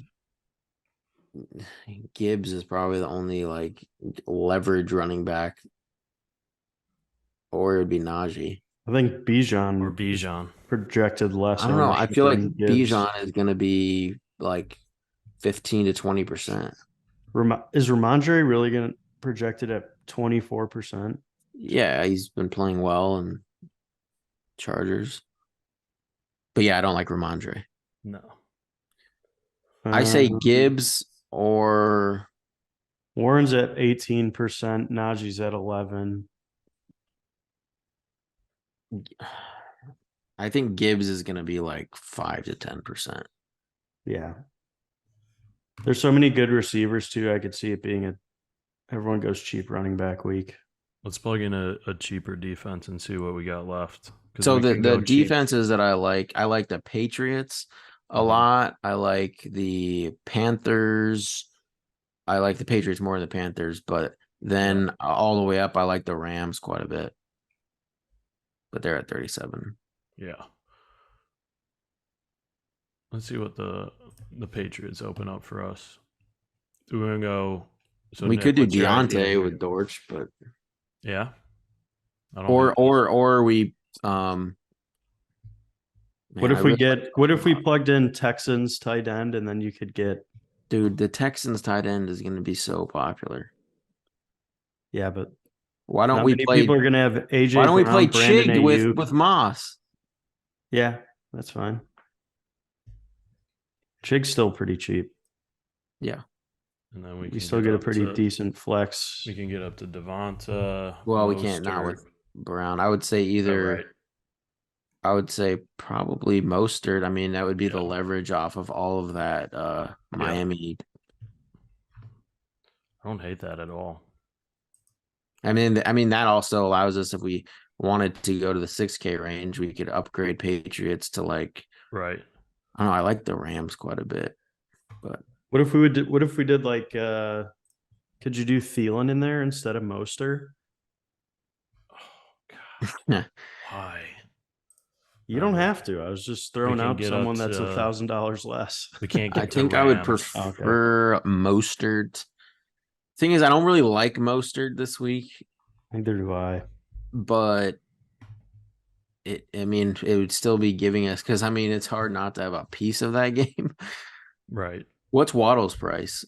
Gibbs is probably the only like leverage running back, or it would be Najee. I think Or Bijan is Bijan. projected less I don't know. I ownership feel like than Gibbs. Bijan is going to be like 15 to 20%. Is Ramondre really going to projected at 24%? Yeah, he's been playing well and Chargers. But yeah, I don't like Ramondre. No. I say Um, Gibbs or Warren's at 18%. Najee's at 11. I think Gibbs is going to be like 5 to 10%. Yeah. There's so many good receivers too. I could see it being everyone goes cheap running back week. Let's plug in a cheaper defense and see what we got left. So we the can go cheap. defenses that I like the Patriots a lot. I like the Panthers. I like the Patriots more than the Panthers, but then all the way up, I like the Rams quite a bit. But they're at 37. Yeah. Let's see what the Patriots open up for us. Do we want to go? So We Nick, could do what's your idea Deontay here? with Dortch, but Yeah. I don't or hate or we What man, I if we really get like what if we Moss. plugged in Texans tight end and then you could get Dude, the Texans tight end is going to be so popular. yeah, but Why don't not we many play? people are gonna have Why AJ don't we play Brown, Brandon Chig Ayuk. with Moss? Yeah, that's fine. Chig's still pretty cheap. Yeah. And then we You can still get a up pretty to- decent flex. We can get up to Devonta. Well, we can't not Mostert. with Brown. I would say Oh, either. right. I would say probably Mostert. I mean, that would be the Yeah. leverage off of all of that Miami. I don't hate that at all. I mean, that also allows us if we wanted to go to the 6K range, we could upgrade Patriots to like Right. I don't know. I like the Rams quite a bit, but What if we did like could you do Thielen in there instead of Mostert? Oh God. Why? You don't have to. I was just throwing can out get someone up that's to- $1,000 less. We can't get I to think I would Rams. prefer Mostert. Thing is, I don't really like Mostert this week, Neither do I. but I mean, it would still be giving us because I mean, it's hard not to have a piece of that game. Right. What's Waddle's price?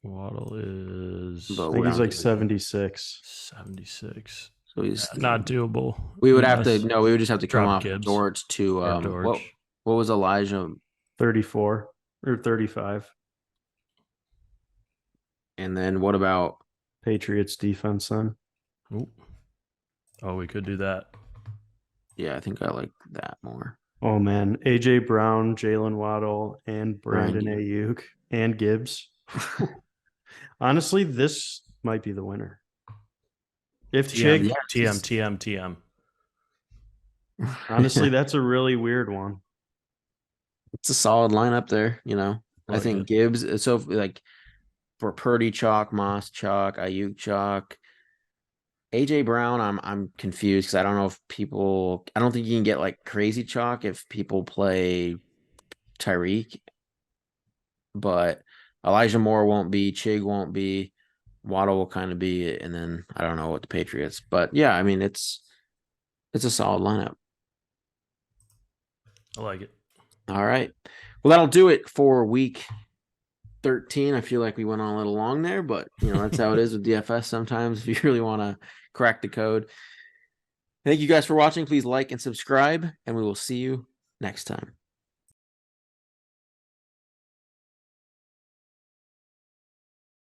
Waddle is But I think he's down like to 76. 76. So he's Not doable. we would have to unless we would just have to come drop off Gibbs Dortch to or what Dortch. was Elijah 34 or 35. and then what about Patriots defense then. Ooh. Oh, we could do that. yeah, I think I like that more. Oh man, AJ Brown, Jalen Waddle, and Brandon Brandon. Ayuk and Gibbs. Honestly, this might be the winner. If Chig, TM. honestly, that's a really weird one. It's a solid lineup there, you know. I Like think it. Gibbs so like for Purdy chalk, Moss chalk, Ayuk chalk. AJ Brown, I'm confused because I don't know if people I don't think you can get like crazy chalk if people play Tyreek, but Elijah Moore won't be, Chig won't be, Waddle will kind of be it, and then I don't know what the Patriots. But yeah, I mean it's a solid lineup. I like it. All right. Well, that'll do it for week 13. I feel like we went on a little long there, but that's how it is with DFS sometimes if you really want to crack the code. Thank you guys for watching. Please like and subscribe, and we will see you next time.